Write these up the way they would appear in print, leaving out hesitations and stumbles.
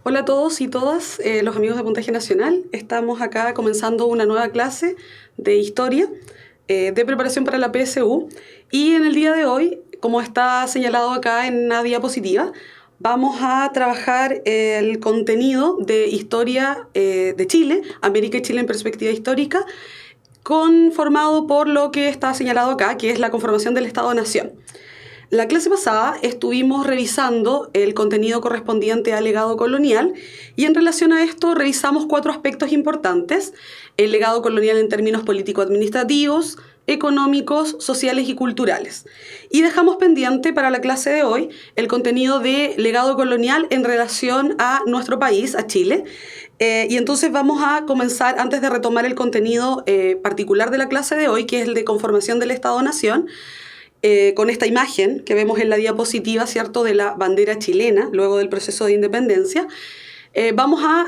Hola a todos y todas, los amigos de Puntaje Nacional. Estamos acá comenzando una nueva clase de historia de preparación para la PSU. Y en el día de hoy, como está señalado acá en una diapositiva, vamos a trabajar el contenido de historia de Chile, América y Chile en perspectiva histórica, conformado por lo que está señalado acá, que es la conformación del Estado-Nación. La clase pasada estuvimos revisando el contenido correspondiente al legado colonial y en relación a esto revisamos 4 aspectos importantes: el legado colonial en términos político-administrativos, económicos, sociales y culturales. Y dejamos pendiente para la clase de hoy el contenido de legado colonial en relación a nuestro país, a Chile. Y entonces vamos a comenzar, antes de retomar el contenido particular de la clase de hoy, que es el de conformación del Estado-Nación, con esta imagen que vemos en la diapositiva, ¿cierto?, de la bandera chilena, luego del proceso de independencia, vamos a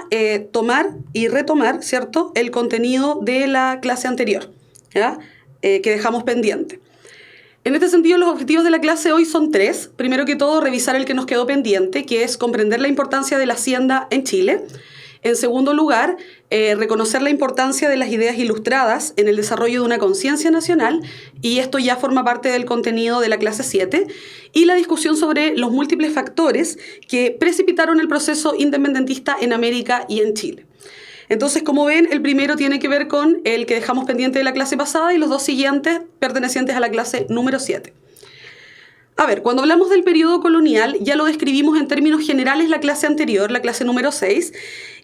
tomar y retomar, ¿cierto?, el contenido de la clase anterior, ¿ya?, que dejamos pendiente. En este sentido, los objetivos de la clase hoy son 3. Primero que todo, revisar el que nos quedó pendiente, que es comprender la importancia de la hacienda en Chile. En segundo lugar, reconocer la importancia de las ideas ilustradas en el desarrollo de una conciencia nacional, y esto ya forma parte del contenido de la clase 7, y la discusión sobre los múltiples factores que precipitaron el proceso independentista en América y en Chile. Entonces, como ven, el primero tiene que ver con el que dejamos pendiente de la clase pasada y los 2 siguientes pertenecientes a la clase número 7. A ver, cuando hablamos del periodo colonial, ya lo describimos en términos generales la clase anterior, la clase número 6,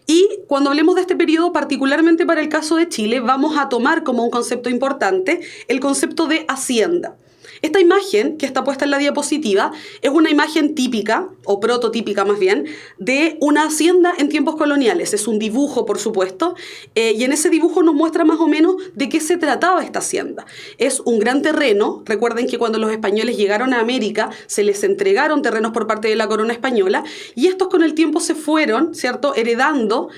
y cuando hablemos de este periodo, particularmente para el caso de Chile, vamos a tomar como un concepto importante el concepto de hacienda. Esta imagen, que está puesta en la diapositiva, es una imagen típica, o prototípica más bien, de una hacienda en tiempos coloniales. Es un dibujo, por supuesto, y en ese dibujo nos muestra más o menos de qué se trataba esta hacienda. Es un gran terreno. Recuerden que cuando los españoles llegaron a América, se les entregaron terrenos por parte de la corona española, y estos con el tiempo se fueron, ¿cierto?, heredando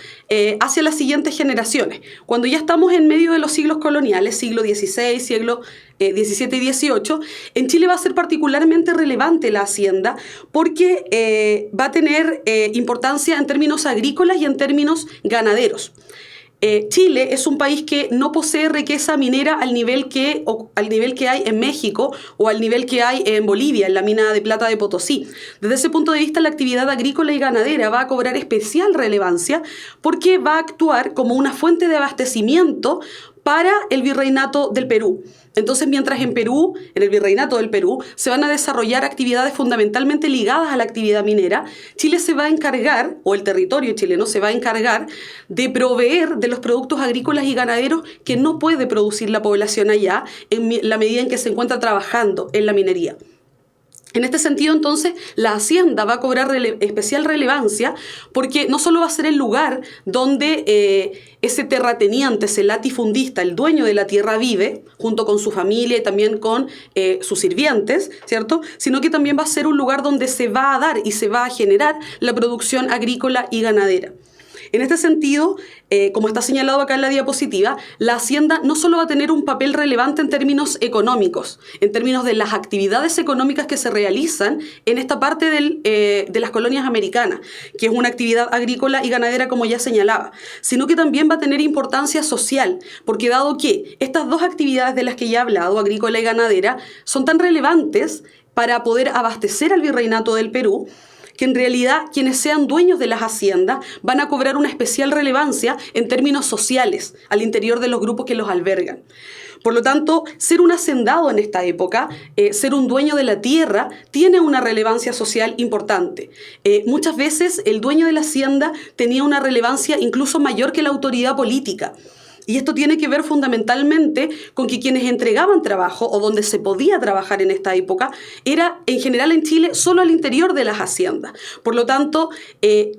hacia las siguientes generaciones. Cuando ya estamos en medio de los siglos coloniales, siglo XVI, siglo XVII y XVIII, en Chile va a ser particularmente relevante la hacienda porque va a tener importancia en términos agrícolas y en términos ganaderos. Chile es un país que no posee riqueza minera al nivel que hay en México o al nivel que hay en Bolivia, en la mina de plata de Potosí. Desde ese punto de vista, la actividad agrícola y ganadera va a cobrar especial relevancia porque va a actuar como una fuente de abastecimiento para el Virreinato del Perú. Entonces, mientras en Perú, en el Virreinato del Perú, se van a desarrollar actividades fundamentalmente ligadas a la actividad minera, Chile se va a encargar, o el territorio chileno se va a encargar, de proveer de los productos agrícolas y ganaderos que no puede producir la población allá en la medida en que se encuentra trabajando en la minería. En este sentido, entonces, la hacienda va a cobrar especial relevancia porque no solo va a ser el lugar donde ese terrateniente, ese latifundista, el dueño de la tierra vive, junto con su familia y también con sus sirvientes, ¿cierto?, sino que también va a ser un lugar donde se va a dar y se va a generar la producción agrícola y ganadera. En este sentido, como está señalado acá en la diapositiva, la hacienda no solo va a tener un papel relevante en términos económicos, en términos de las actividades económicas que se realizan en esta parte de las colonias americanas, que es una actividad agrícola y ganadera, como ya señalaba, sino que también va a tener importancia social, porque dado que estas 2 actividades de las que ya he hablado, agrícola y ganadera, son tan relevantes para poder abastecer al Virreinato del Perú, que en realidad quienes sean dueños de las haciendas van a cobrar una especial relevancia en términos sociales al interior de los grupos que los albergan. Por lo tanto, ser un hacendado en esta época, ser un dueño de la tierra, tiene una relevancia social importante. Muchas veces el dueño de la hacienda tenía una relevancia incluso mayor que la autoridad política. Y esto tiene que ver fundamentalmente con que quienes entregaban trabajo o donde se podía trabajar en esta época era en general en Chile solo al interior de las haciendas. Por lo tanto,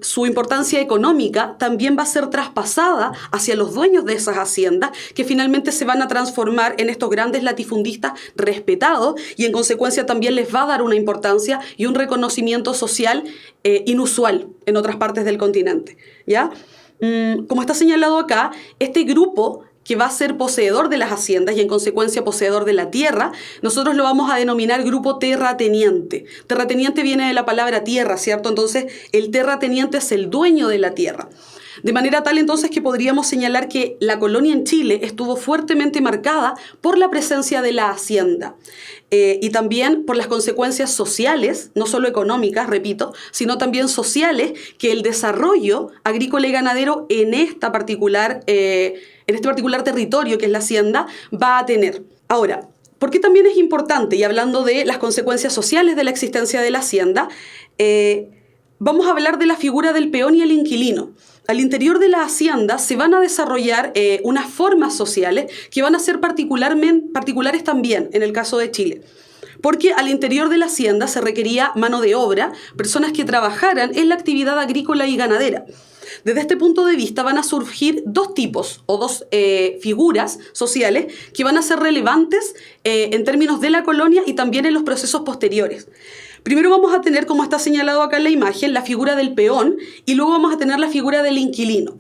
su importancia económica también va a ser traspasada hacia los dueños de esas haciendas, que finalmente se van a transformar en estos grandes latifundistas respetados, y en consecuencia también les va a dar una importancia y un reconocimiento social inusual en otras partes del continente, ¿ya? Como está señalado acá, este grupo que va a ser poseedor de las haciendas y en consecuencia poseedor de la tierra, nosotros lo vamos a denominar grupo terrateniente. Terrateniente viene de la palabra tierra, ¿cierto? Entonces el terrateniente es el dueño de la tierra. De manera tal entonces que podríamos señalar que la colonia en Chile estuvo fuertemente marcada por la presencia de la hacienda y también por las consecuencias sociales, no solo económicas, repito, sino también sociales que el desarrollo agrícola y ganadero en este particular territorio que es la hacienda va a tener. Ahora, ¿por qué también es importante? Y hablando de las consecuencias sociales de la existencia de la hacienda, vamos a hablar de la figura del peón y el inquilino. Al interior de la hacienda se van a desarrollar unas formas sociales que van a ser particulares también en el caso de Chile. Porque al interior de la hacienda se requería mano de obra, personas que trabajaran en la actividad agrícola y ganadera. Desde este punto de vista van a surgir dos tipos o dos figuras sociales que van a ser relevantes en términos de la colonia y también en los procesos posteriores. Primero vamos a tener, como está señalado acá en la imagen, la figura del peón y luego vamos a tener la figura del inquilino.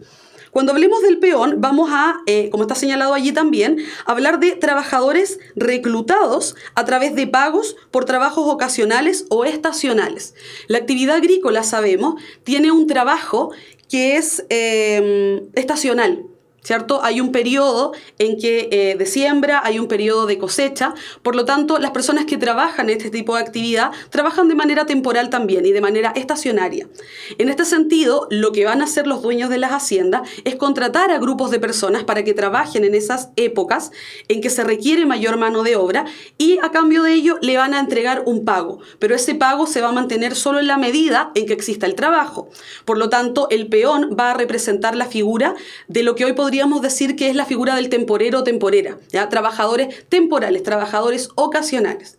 Cuando hablemos del peón, vamos a, como está señalado allí también, hablar de trabajadores reclutados a través de pagos por trabajos ocasionales o estacionales. La actividad agrícola, sabemos, tiene un trabajo que es estacional, ¿cierto? Hay un periodo en que de siembra, hay un periodo de cosecha, por lo tanto, las personas que trabajan en este tipo de actividad trabajan de manera temporal también y de manera estacionaria. En este sentido, lo que van a hacer los dueños de las haciendas es contratar a grupos de personas para que trabajen en esas épocas en que se requiere mayor mano de obra y a cambio de ello le van a entregar un pago, pero ese pago se va a mantener solo en la medida en que exista el trabajo. Por lo tanto, el peón va a representar la figura de lo que hoy podríamos decir que es la figura del temporero o temporera, ¿ya? Trabajadores temporales, trabajadores ocasionales.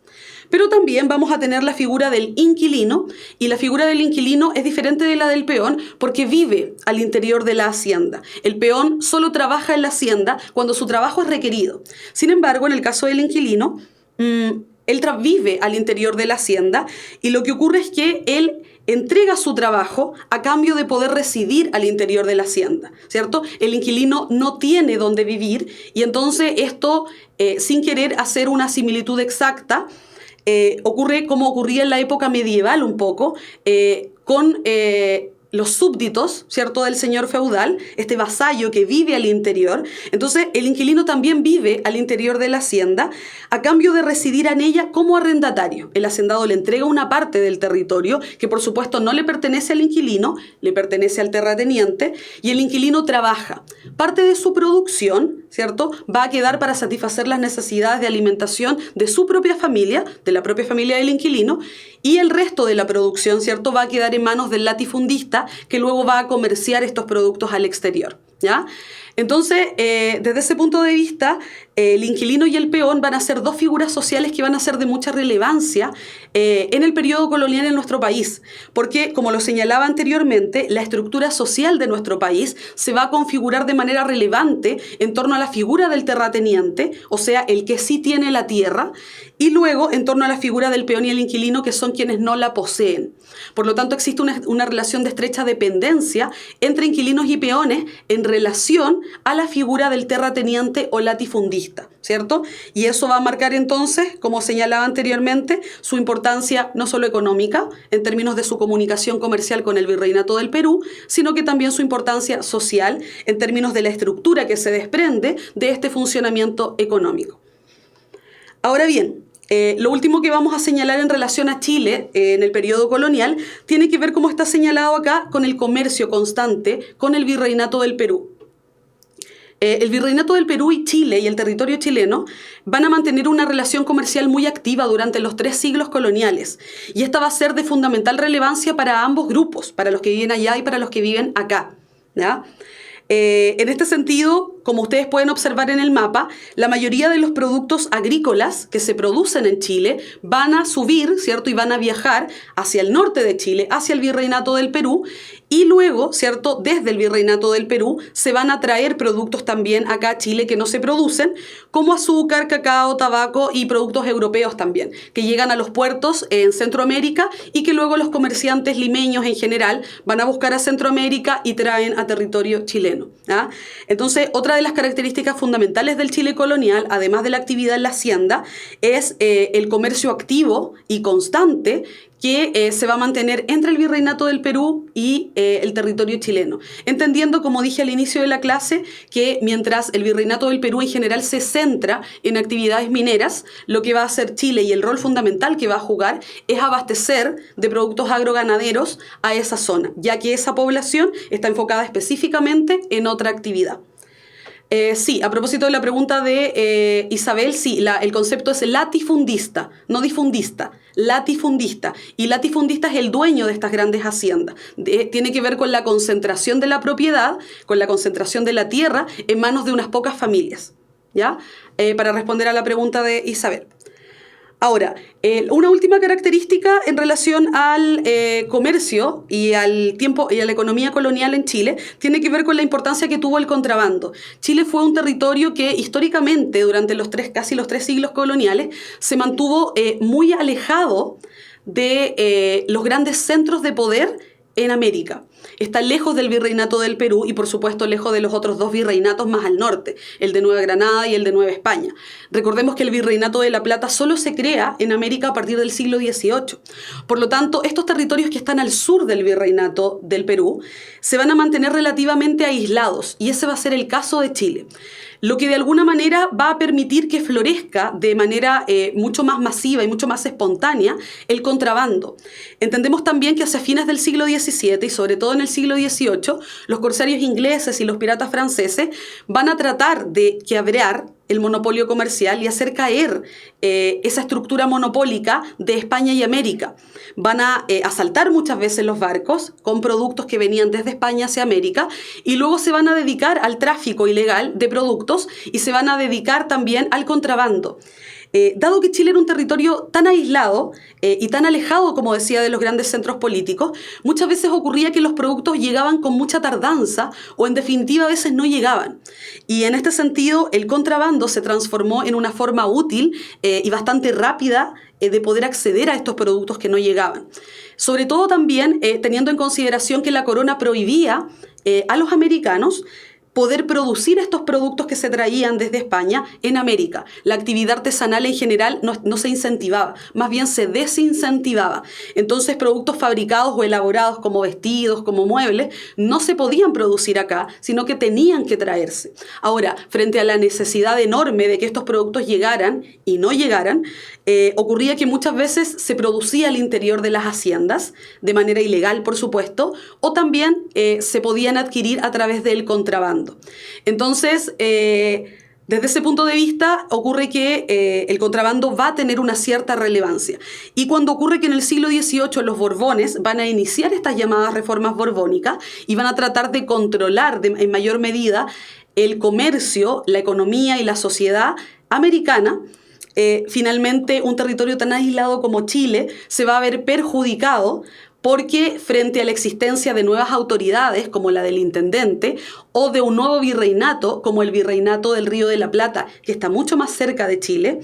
Pero también vamos a tener la figura del inquilino y la figura del inquilino es diferente de la del peón porque vive al interior de la hacienda. El peón solo trabaja en la hacienda cuando su trabajo es requerido. Sin embargo, en el caso del inquilino, él vive al interior de la hacienda y lo que ocurre es que él entrega su trabajo a cambio de poder residir al interior de la hacienda, ¿cierto? El inquilino no tiene dónde vivir y entonces esto, sin querer hacer una similitud exacta, ocurre como ocurría en la época medieval un poco, con los súbditos, ¿cierto?, del señor feudal, este vasallo que vive al interior. Entonces, el inquilino también vive al interior de la hacienda a cambio de residir en ella como arrendatario. El hacendado le entrega una parte del territorio que, por supuesto, no le pertenece al inquilino, le pertenece al terrateniente, y el inquilino trabaja. Parte de su producción, ¿cierto?, va a quedar para satisfacer las necesidades de alimentación de su propia familia, de la propia familia del inquilino, y el resto de la producción, ¿cierto?, va a quedar en manos del latifundista que luego va a comerciar estos productos al exterior, ¿ya? Entonces, desde ese punto de vista, el inquilino y el peón van a ser dos figuras sociales que van a ser de mucha relevancia en el periodo colonial en nuestro país, porque, como lo señalaba anteriormente, la estructura social de nuestro país se va a configurar de manera relevante en torno a la figura del terrateniente, o sea, el que sí tiene la tierra, y luego en torno a la figura del peón y el inquilino, que son quienes no la poseen. Por lo tanto, existe una relación de estrecha dependencia entre inquilinos y peones en relación a la figura del terrateniente o latifundista, ¿cierto? Y eso va a marcar entonces, como señalaba anteriormente, su importancia no solo económica, en términos de su comunicación comercial con el Virreinato del Perú, sino que también su importancia social, en términos de la estructura que se desprende de este funcionamiento económico. Ahora bien, lo último que vamos a señalar en relación a Chile en el periodo colonial tiene que ver, como está señalado acá, con el comercio constante con el Virreinato del Perú. El Virreinato del Perú y Chile y el territorio chileno van a mantener una relación comercial muy activa durante los 3 siglos coloniales y esta va a ser de fundamental relevancia para ambos grupos, para los que viven allá y para los que viven acá, ¿ya? En este sentido, como ustedes pueden observar en el mapa, la mayoría de los productos agrícolas que se producen en Chile van a subir, ¿cierto? Y van a viajar hacia el norte de Chile, hacia el Virreinato del Perú, y luego, ¿cierto?, desde el Virreinato del Perú se van a traer productos también acá a Chile que no se producen, como azúcar, cacao, tabaco y productos europeos también, que llegan a los puertos en Centroamérica y que luego los comerciantes limeños en general van a buscar a Centroamérica y traen a territorio chileno, ¿ah? Entonces, otra de las características fundamentales del Chile colonial, además de la actividad en la hacienda, es el comercio activo y constante que se va a mantener entre el Virreinato del Perú y el territorio chileno. Entendiendo, como dije al inicio de la clase, que mientras el Virreinato del Perú en general se centra en actividades mineras, lo que va a hacer Chile y el rol fundamental que va a jugar es abastecer de productos agroganaderos a esa zona, ya que esa población está enfocada específicamente en otra actividad. Sí, a propósito de la pregunta de Isabel, sí, el concepto es latifundista, no difundista, latifundista. Y latifundista es el dueño de estas grandes haciendas. Tiene que ver con la concentración de la propiedad, con la concentración de la tierra en manos de unas pocas familias. ¿Ya? Para responder a la pregunta de Isabel. Ahora, una última característica en relación al comercio y al tiempo y a la economía colonial en Chile tiene que ver con la importancia que tuvo el contrabando. Chile fue un territorio que históricamente durante casi los 3 siglos coloniales se mantuvo muy alejado de los grandes centros de poder en América. Está lejos del Virreinato del Perú y, por supuesto, lejos de los otros 2 virreinatos más al norte, el de Nueva Granada y el de Nueva España. Recordemos que el Virreinato de la Plata solo se crea en América a partir del siglo XVIII. Por lo tanto, estos territorios que están al sur del Virreinato del Perú se van a mantener relativamente aislados, y ese va a ser el caso de Chile. Lo que de alguna manera va a permitir que florezca de manera mucho más masiva y mucho más espontánea el contrabando. Entendemos también que hacia fines del siglo XVII y sobre todo en el siglo XVIII, los corsarios ingleses y los piratas franceses van a tratar de quebrar el monopolio comercial y hacer caer esa estructura monopólica de España y América. Van a asaltar muchas veces los barcos con productos que venían desde España hacia América y luego se van a dedicar al tráfico ilegal de productos y se van a dedicar también al contrabando. Dado que Chile era un territorio tan aislado y tan alejado, como decía, de los grandes centros políticos, muchas veces ocurría que los productos llegaban con mucha tardanza o en definitiva a veces no llegaban. Y en este sentido el contrabando se transformó en una forma útil y bastante rápida de poder acceder a estos productos que no llegaban. Sobre todo también teniendo en consideración que la corona prohibía a los americanos poder producir estos productos que se traían desde España en América. La actividad artesanal en general no se incentivaba, más bien se desincentivaba. Entonces productos fabricados o elaborados como vestidos, como muebles, no se podían producir acá, sino que tenían que traerse. Ahora, frente a la necesidad enorme de que estos productos llegaran y no llegaran, ocurría que muchas veces se producía al interior de las haciendas, de manera ilegal, por supuesto, o también se podían adquirir a través del contrabando. Entonces, desde ese punto de vista, ocurre que el contrabando va a tener una cierta relevancia. Y cuando ocurre que en el siglo XVIII los Borbones van a iniciar estas llamadas reformas borbónicas y van a tratar de controlar en mayor medida el comercio, la economía y la sociedad americana, finalmente un territorio tan aislado como Chile se va a ver perjudicado porque frente a la existencia de nuevas autoridades como la del intendente o de un nuevo virreinato como el Virreinato del Río de la Plata, que está mucho más cerca de Chile,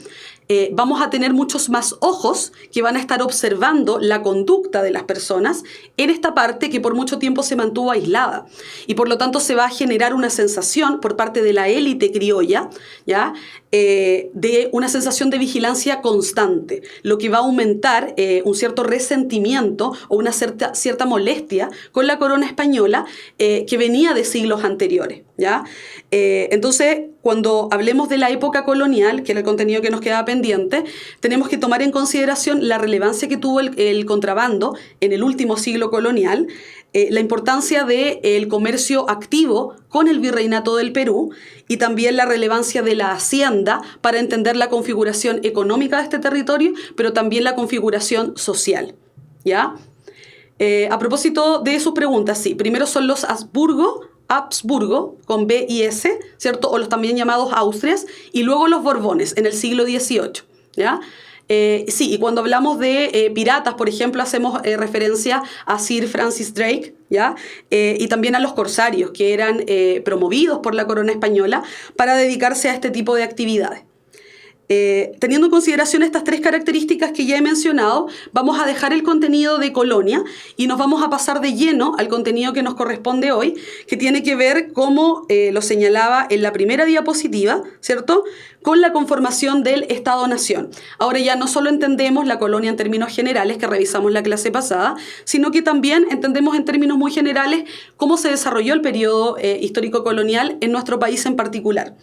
vamos a tener muchos más ojos que van a estar observando la conducta de las personas en esta parte que por mucho tiempo se mantuvo aislada. Y por lo tanto se va a generar una sensación por parte de la élite criolla, ¿ya? De una sensación de vigilancia constante, lo que va a aumentar un cierto resentimiento o una cierta molestia con la corona española que venía de siglos anteriores, ¿ya? Entonces, cuando hablemos de la época colonial, que era el contenido que nos quedaba pendiente, tenemos que tomar en consideración la relevancia que tuvo el contrabando en el último siglo colonial, la importancia del comercio activo con el Virreinato del Perú y también la relevancia de la hacienda para entender la configuración económica de este territorio, pero también la configuración social, ¿ya? A propósito de sus preguntas, sí, primero son los Habsburgo, con B y S, ¿cierto? O los también llamados Austrias, y luego los Borbones en el siglo XVIII, ¿ya? Sí, y cuando hablamos de piratas, por ejemplo, hacemos referencia a Sir Francis Drake, ¿ya? Y también a los corsarios, que eran promovidos por la corona española para dedicarse a este tipo de actividades. Teniendo en consideración estas tres características que ya he mencionado, vamos a dejar el contenido de colonia y nos vamos a pasar de lleno al contenido que nos corresponde hoy, que tiene que ver, como lo señalaba en la primera diapositiva, ¿cierto?, con la conformación del Estado-Nación. Ahora ya no solo entendemos la colonia en términos generales, que revisamos la clase pasada, sino que también entendemos en términos muy generales cómo se desarrolló el periodo histórico-colonial en nuestro país en particular.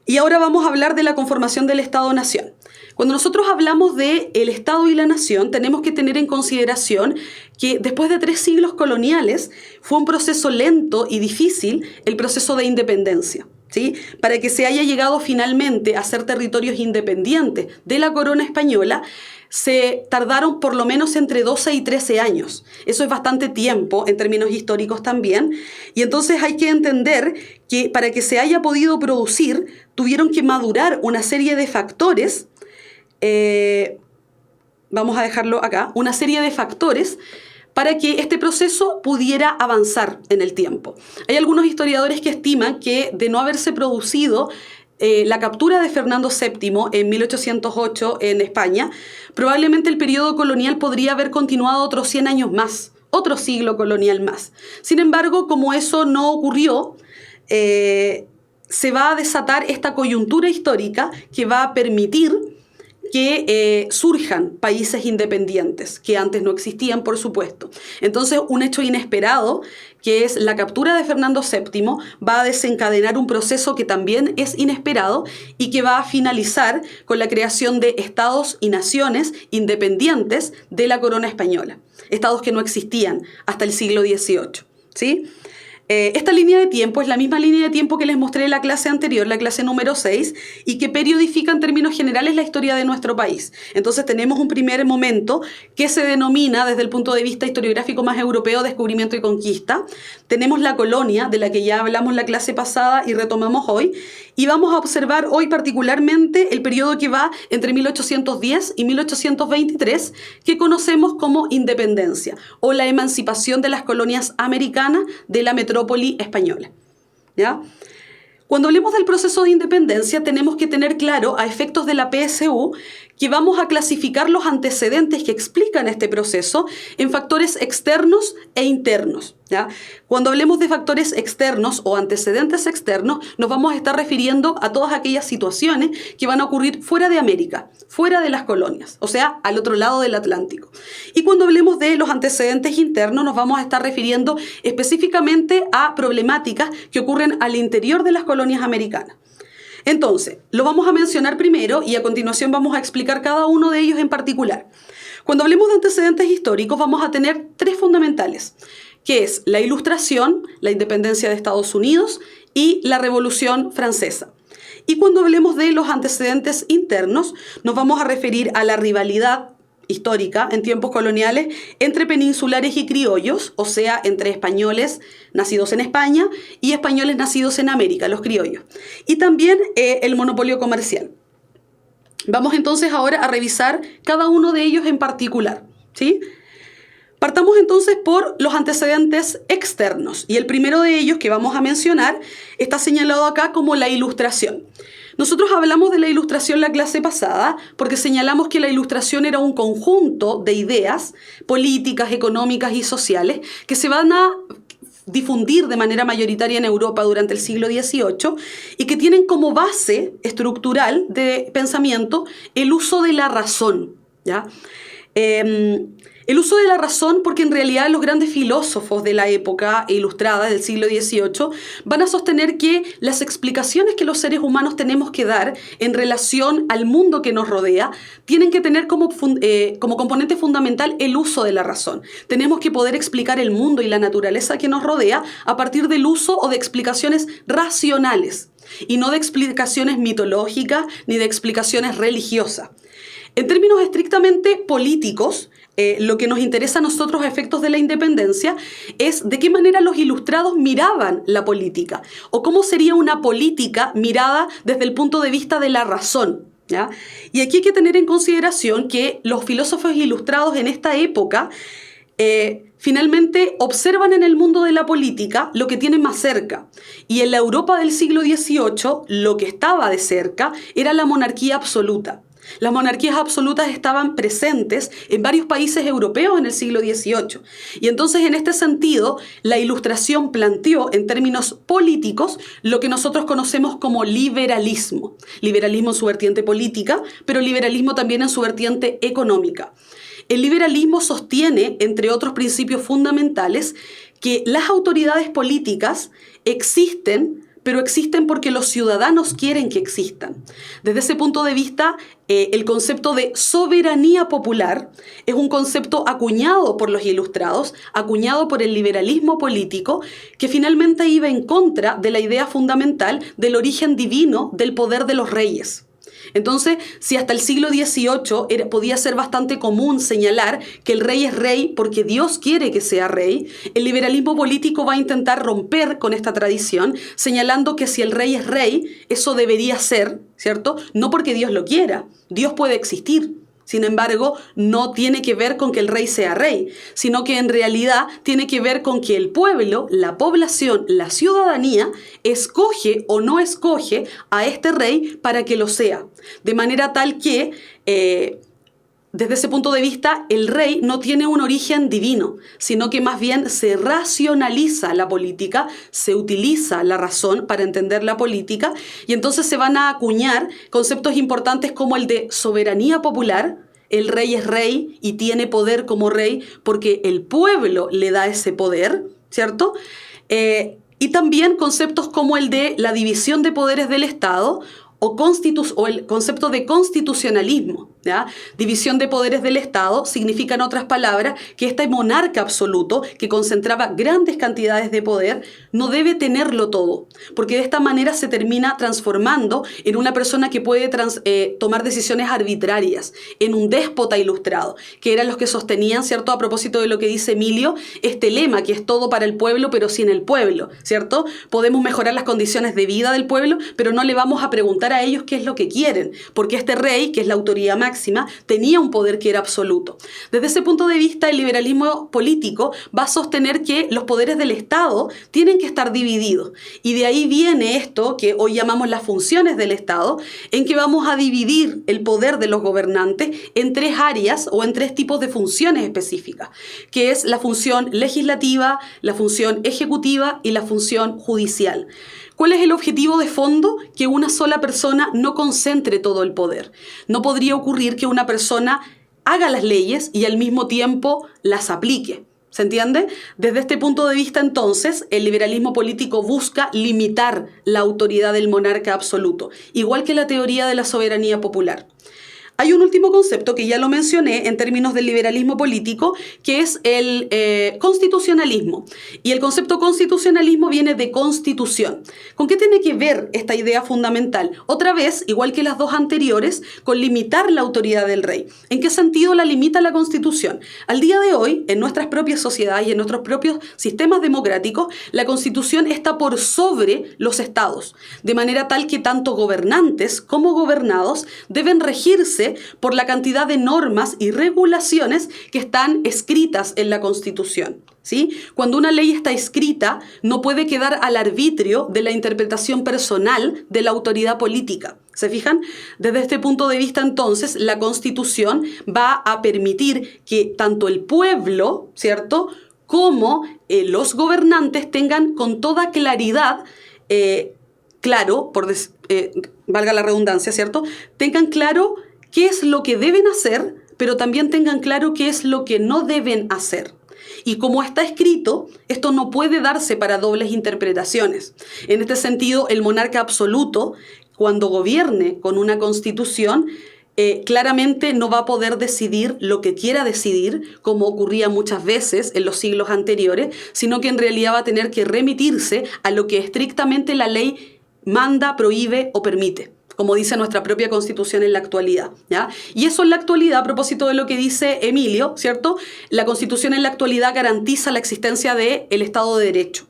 Y ahora vamos a hablar de la conformación del Estado-Nación. Cuando nosotros hablamos del Estado y la Nación, tenemos que tener en consideración que después de 3 siglos coloniales fue un proceso lento y difícil el proceso de independencia, ¿sí? Para que se haya llegado finalmente a ser territorios independientes de la corona española, se tardaron por lo menos entre 12 y 13 años. Eso es bastante tiempo en términos históricos también. Y entonces hay que entender que para que se haya podido producir, tuvieron que madurar una serie de factores, vamos a dejarlo acá, una serie de factores para que este proceso pudiera avanzar en el tiempo. Hay algunos historiadores que estiman que de no haberse producido la captura de Fernando VII en 1808 en España, probablemente el periodo colonial podría haber continuado otros 100 años más, otro siglo colonial más. Sin embargo, como eso no ocurrió, se va a desatar esta coyuntura histórica que va a permitir que surjan países independientes, que antes no existían, por supuesto. Entonces, un hecho inesperado, que es la captura de Fernando VII, va a desencadenar un proceso que también es inesperado y que va a finalizar con la creación de estados y naciones independientes de la corona española. Estados que no existían hasta el siglo XVIII, ¿sí? Esta línea de tiempo es la misma línea de tiempo que les mostré en la clase anterior, la clase número 6, y que periodifica en términos generales la historia de nuestro país. Entonces tenemos un primer momento que se denomina, desde el punto de vista historiográfico más europeo, descubrimiento y conquista. Tenemos la colonia, de la que ya hablamos la clase pasada y retomamos hoy, y vamos a observar hoy particularmente el periodo que va entre 1810 y 1823, que conocemos como independencia, o la emancipación de las colonias americanas de la metrópoli española, ¿ya? Cuando hablemos del proceso de independencia, tenemos que tener claro, a efectos de la PSU, que vamos a clasificar los antecedentes que explican este proceso en factores externos e internos, ¿ya? Cuando hablemos de factores externos o antecedentes externos, nos vamos a estar refiriendo a todas aquellas situaciones que van a ocurrir fuera de América, fuera de las colonias, o sea, al otro lado del Atlántico. Y cuando hablemos de los antecedentes internos, nos vamos a estar refiriendo específicamente a problemáticas que ocurren al interior de las colonias americanas. Entonces, lo vamos a mencionar primero y a continuación vamos a explicar cada uno de ellos en particular. Cuando hablemos de antecedentes históricos, vamos a tener 3 fundamentales, que es la Ilustración, la independencia de Estados Unidos y la Revolución Francesa. Y cuando hablemos de los antecedentes internos, nos vamos a referir a la rivalidad histórica en tiempos coloniales entre peninsulares y criollos, o sea, entre españoles nacidos en España y españoles nacidos en América, los criollos. Y también el monopolio comercial. Vamos entonces ahora a revisar cada uno de ellos en particular, ¿sí? Partamos entonces por los antecedentes externos, y el primero de ellos que vamos a mencionar está señalado acá como la Ilustración. Nosotros hablamos de la Ilustración la clase pasada porque señalamos que la Ilustración era un conjunto de ideas políticas, económicas y sociales que se van a difundir de manera mayoritaria en Europa durante el siglo XVIII y que tienen como base estructural de pensamiento el uso de la razón, ¿ya? El uso de la razón, porque en realidad los grandes filósofos de la época ilustrada del siglo XVIII van a sostener que las explicaciones que los seres humanos tenemos que dar en relación al mundo que nos rodea tienen que tener como componente fundamental el uso de la razón. Tenemos que poder explicar el mundo y la naturaleza que nos rodea a partir del uso o de explicaciones racionales y no de explicaciones mitológicas ni de explicaciones religiosas. En términos estrictamente políticos, lo que nos interesa a nosotros a efectos de la independencia es de qué manera los ilustrados miraban la política o cómo sería una política mirada desde el punto de vista de la razón, ¿ya? Y aquí hay que tener en consideración que los filósofos ilustrados en esta época finalmente observan en el mundo de la política lo que tienen más cerca. Y en la Europa del siglo XVIII, lo que estaba de cerca era la monarquía absoluta. Las monarquías absolutas estaban presentes en varios países europeos en el siglo XVIII. Y entonces, en este sentido, la Ilustración planteó en términos políticos lo que nosotros conocemos como liberalismo. Liberalismo en su vertiente política, pero liberalismo también en su vertiente económica. El liberalismo sostiene, entre otros principios fundamentales, que las autoridades políticas existen, pero existen porque los ciudadanos quieren que existan. Desde ese punto de vista, el concepto de soberanía popular es un concepto acuñado por los ilustrados, acuñado por el liberalismo político, que finalmente iba en contra de la idea fundamental del origen divino del poder de los reyes. Entonces, si hasta el siglo XVIII podía ser bastante común señalar que el rey es rey porque Dios quiere que sea rey, el liberalismo político va a intentar romper con esta tradición, señalando que si el rey es rey, eso debería ser, ¿cierto? No porque Dios lo quiera, Dios puede existir. Sin embargo, no tiene que ver con que el rey sea rey, sino que en realidad tiene que ver con que el pueblo, la población, la ciudadanía, escoge o no escoge a este rey para que lo sea. De manera tal que, desde ese punto de vista, el rey no tiene un origen divino, sino que más bien se racionaliza la política, se utiliza la razón para entender la política, y entonces se van a acuñar conceptos importantes como el de soberanía popular. El rey es rey y tiene poder como rey porque el pueblo le da ese poder, ¿cierto? Y también conceptos como el de la división de poderes del Estado o el concepto de constitucionalismo, ¿ya? División de poderes del Estado significa, en otras palabras, que este monarca absoluto, que concentraba grandes cantidades de poder, no debe tenerlo todo, porque de esta manera se termina transformando en una persona que puede tomar decisiones arbitrarias, en un déspota ilustrado, que eran los que sostenían, ¿cierto?, a propósito de lo que dice Emilio, este lema que es todo para el pueblo, pero sin el pueblo, ¿cierto? Podemos mejorar las condiciones de vida del pueblo, pero no le vamos a preguntar a ellos qué es lo que quieren, porque este rey, que es la autoridad máxima, tenía un poder que era absoluto. Desde ese punto de vista, el liberalismo político va a sostener que los poderes del Estado tienen que estar divididos. Y de ahí viene esto que hoy llamamos las funciones del Estado, en que vamos a dividir el poder de los gobernantes en tres áreas o en tres tipos de funciones específicas, que es la función legislativa, la función ejecutiva y la función judicial. ¿Cuál es el objetivo de fondo? Que una sola persona no concentre todo el poder. No podría ocurrir que una persona haga las leyes y al mismo tiempo las aplique. ¿Se entiende? Desde este punto de vista, entonces, el liberalismo político busca limitar la autoridad del monarca absoluto, igual que la teoría de la soberanía popular. Hay un último concepto que ya lo mencioné en términos del liberalismo político, que es el constitucionalismo. Y el concepto constitucionalismo viene de constitución. ¿Con qué tiene que ver esta idea fundamental? Otra vez, igual que las dos anteriores, con limitar la autoridad del rey. ¿En qué sentido la limita la Constitución? Al día de hoy, en nuestras propias sociedades y en nuestros propios sistemas democráticos, la Constitución está por sobre los estados, de manera tal que tanto gobernantes como gobernados deben regirse por la cantidad de normas y regulaciones que están escritas en la Constitución, ¿sí? Cuando una ley está escrita, no puede quedar al arbitrio de la interpretación personal de la autoridad política. ¿Se fijan? Desde este punto de vista, entonces, la Constitución va a permitir que tanto el pueblo, ¿cierto?, como los gobernantes tengan con toda claridad, valga la redundancia, ¿cierto?, tengan claro qué es lo que deben hacer, pero también tengan claro qué es lo que no deben hacer. Y como está escrito, esto no puede darse para dobles interpretaciones. En este sentido, el monarca absoluto, cuando gobierne con una constitución, claramente no va a poder decidir lo que quiera decidir, como ocurría muchas veces en los siglos anteriores, sino que en realidad va a tener que remitirse a lo que estrictamente la ley manda, prohíbe o permite, como dice nuestra propia Constitución en la actualidad, ¿ya? Y eso en la actualidad, a propósito de lo que dice Emilio, ¿cierto? La Constitución en la actualidad garantiza la existencia del Estado de Derecho.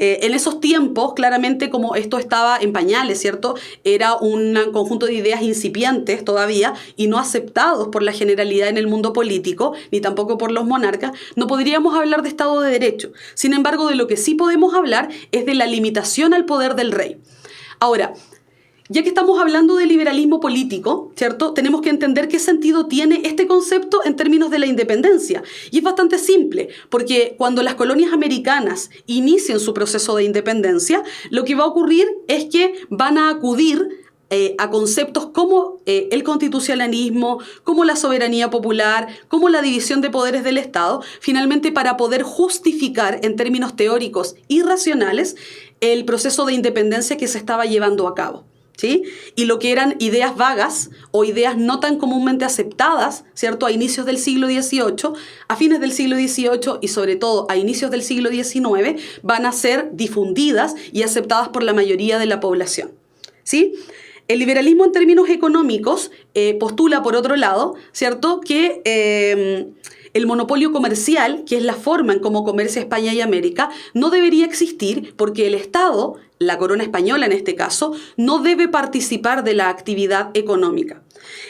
En esos tiempos, claramente, como esto estaba en pañales, ¿cierto? Era un conjunto de ideas incipientes todavía y no aceptados por la generalidad en el mundo político, ni tampoco por los monarcas, no podríamos hablar de Estado de Derecho. Sin embargo, de lo que sí podemos hablar es de la limitación al poder del rey. Ahora, ya que estamos hablando de liberalismo político, ¿cierto? Tenemos que entender qué sentido tiene este concepto en términos de la independencia. Y es bastante simple, porque cuando las colonias americanas inicien su proceso de independencia, lo que va a ocurrir es que van a acudir a conceptos como el constitucionalismo, como la soberanía popular, como la división de poderes del Estado, finalmente para poder justificar en términos teóricos y racionales el proceso de independencia que se estaba llevando a cabo. ¿Sí? Y lo que eran ideas vagas o ideas no tan comúnmente aceptadas, ¿cierto? A inicios del siglo XVIII, a fines del siglo XVIII y sobre todo a inicios del siglo XIX, van a ser difundidas y aceptadas por la mayoría de la población. ¿Sí? El liberalismo en términos económicos postula, por otro lado, ¿cierto?, que el monopolio comercial, que es la forma en cómo comercia España y América, no debería existir porque el Estado, la corona española en este caso, no debe participar de la actividad económica.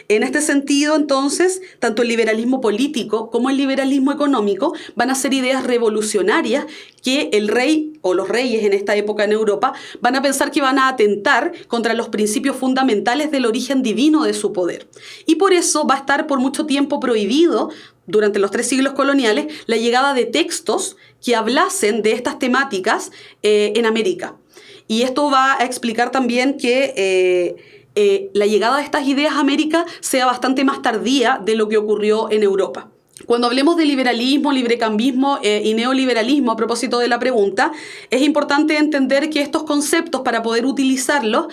En este sentido, entonces, tanto el liberalismo político como el liberalismo económico van a ser ideas revolucionarias que el rey o los reyes en esta época en Europa van a pensar que van a atentar contra los principios fundamentales del origen divino de su poder. Y por eso va a estar por mucho tiempo prohibido, durante los 3 siglos coloniales, la llegada de textos que hablasen de estas temáticas en América. Y esto va a explicar también que la llegada de estas ideas a América sea bastante más tardía de lo que ocurrió en Europa. Cuando hablemos de liberalismo, librecambismo y neoliberalismo, a propósito de la pregunta, es importante entender que estos conceptos, para poder utilizarlos,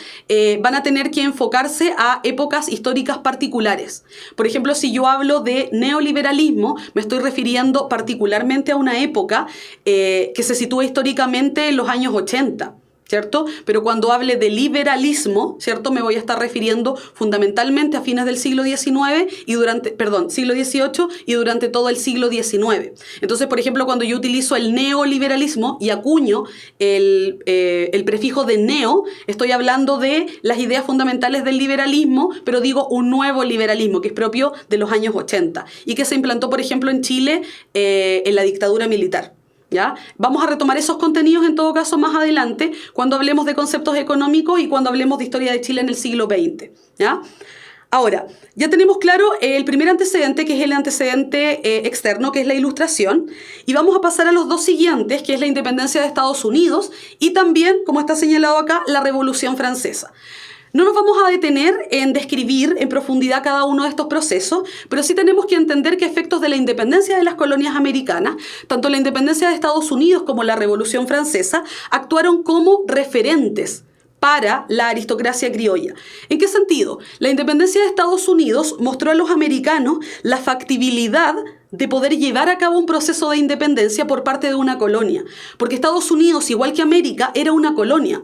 van a tener que enfocarse a épocas históricas particulares. Por ejemplo, si yo hablo de neoliberalismo, me estoy refiriendo particularmente a una época que se sitúa históricamente en los años 80. ¿Cierto? Pero cuando hable de liberalismo, ¿cierto?, me voy a estar refiriendo fundamentalmente a fines del siglo XIX siglo XVIII y durante todo el siglo XIX. Entonces, por ejemplo, cuando yo utilizo el neoliberalismo y acuño el prefijo de neo, estoy hablando de las ideas fundamentales del liberalismo, pero digo un nuevo liberalismo que es propio de los años 80 y que se implantó, por ejemplo, en Chile en la dictadura militar. ¿Ya? Vamos a retomar esos contenidos en todo caso más adelante cuando hablemos de conceptos económicos y cuando hablemos de historia de Chile en el siglo XX. ¿Ya? Ahora, ya tenemos claro el primer antecedente, que es el antecedente externo, que es la Ilustración, y vamos a pasar a los dos siguientes, que es la independencia de Estados Unidos y también, como está señalado acá, la Revolución Francesa. No nos vamos a detener en describir en profundidad cada uno de estos procesos, pero sí tenemos que entender que efectos de la independencia de las colonias americanas, tanto la independencia de Estados Unidos como la Revolución Francesa, actuaron como referentes para la aristocracia criolla. ¿En qué sentido? La independencia de Estados Unidos mostró a los americanos la factibilidad de poder llevar a cabo un proceso de independencia por parte de una colonia. Porque Estados Unidos, igual que América, era una colonia.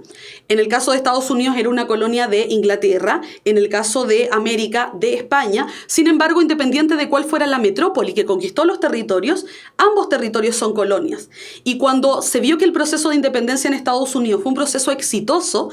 En el caso de Estados Unidos era una colonia de Inglaterra, en el caso de América, de España. Sin embargo, independiente de cuál fuera la metrópoli que conquistó los territorios, ambos territorios son colonias. Y cuando se vio que el proceso de independencia en Estados Unidos fue un proceso exitoso,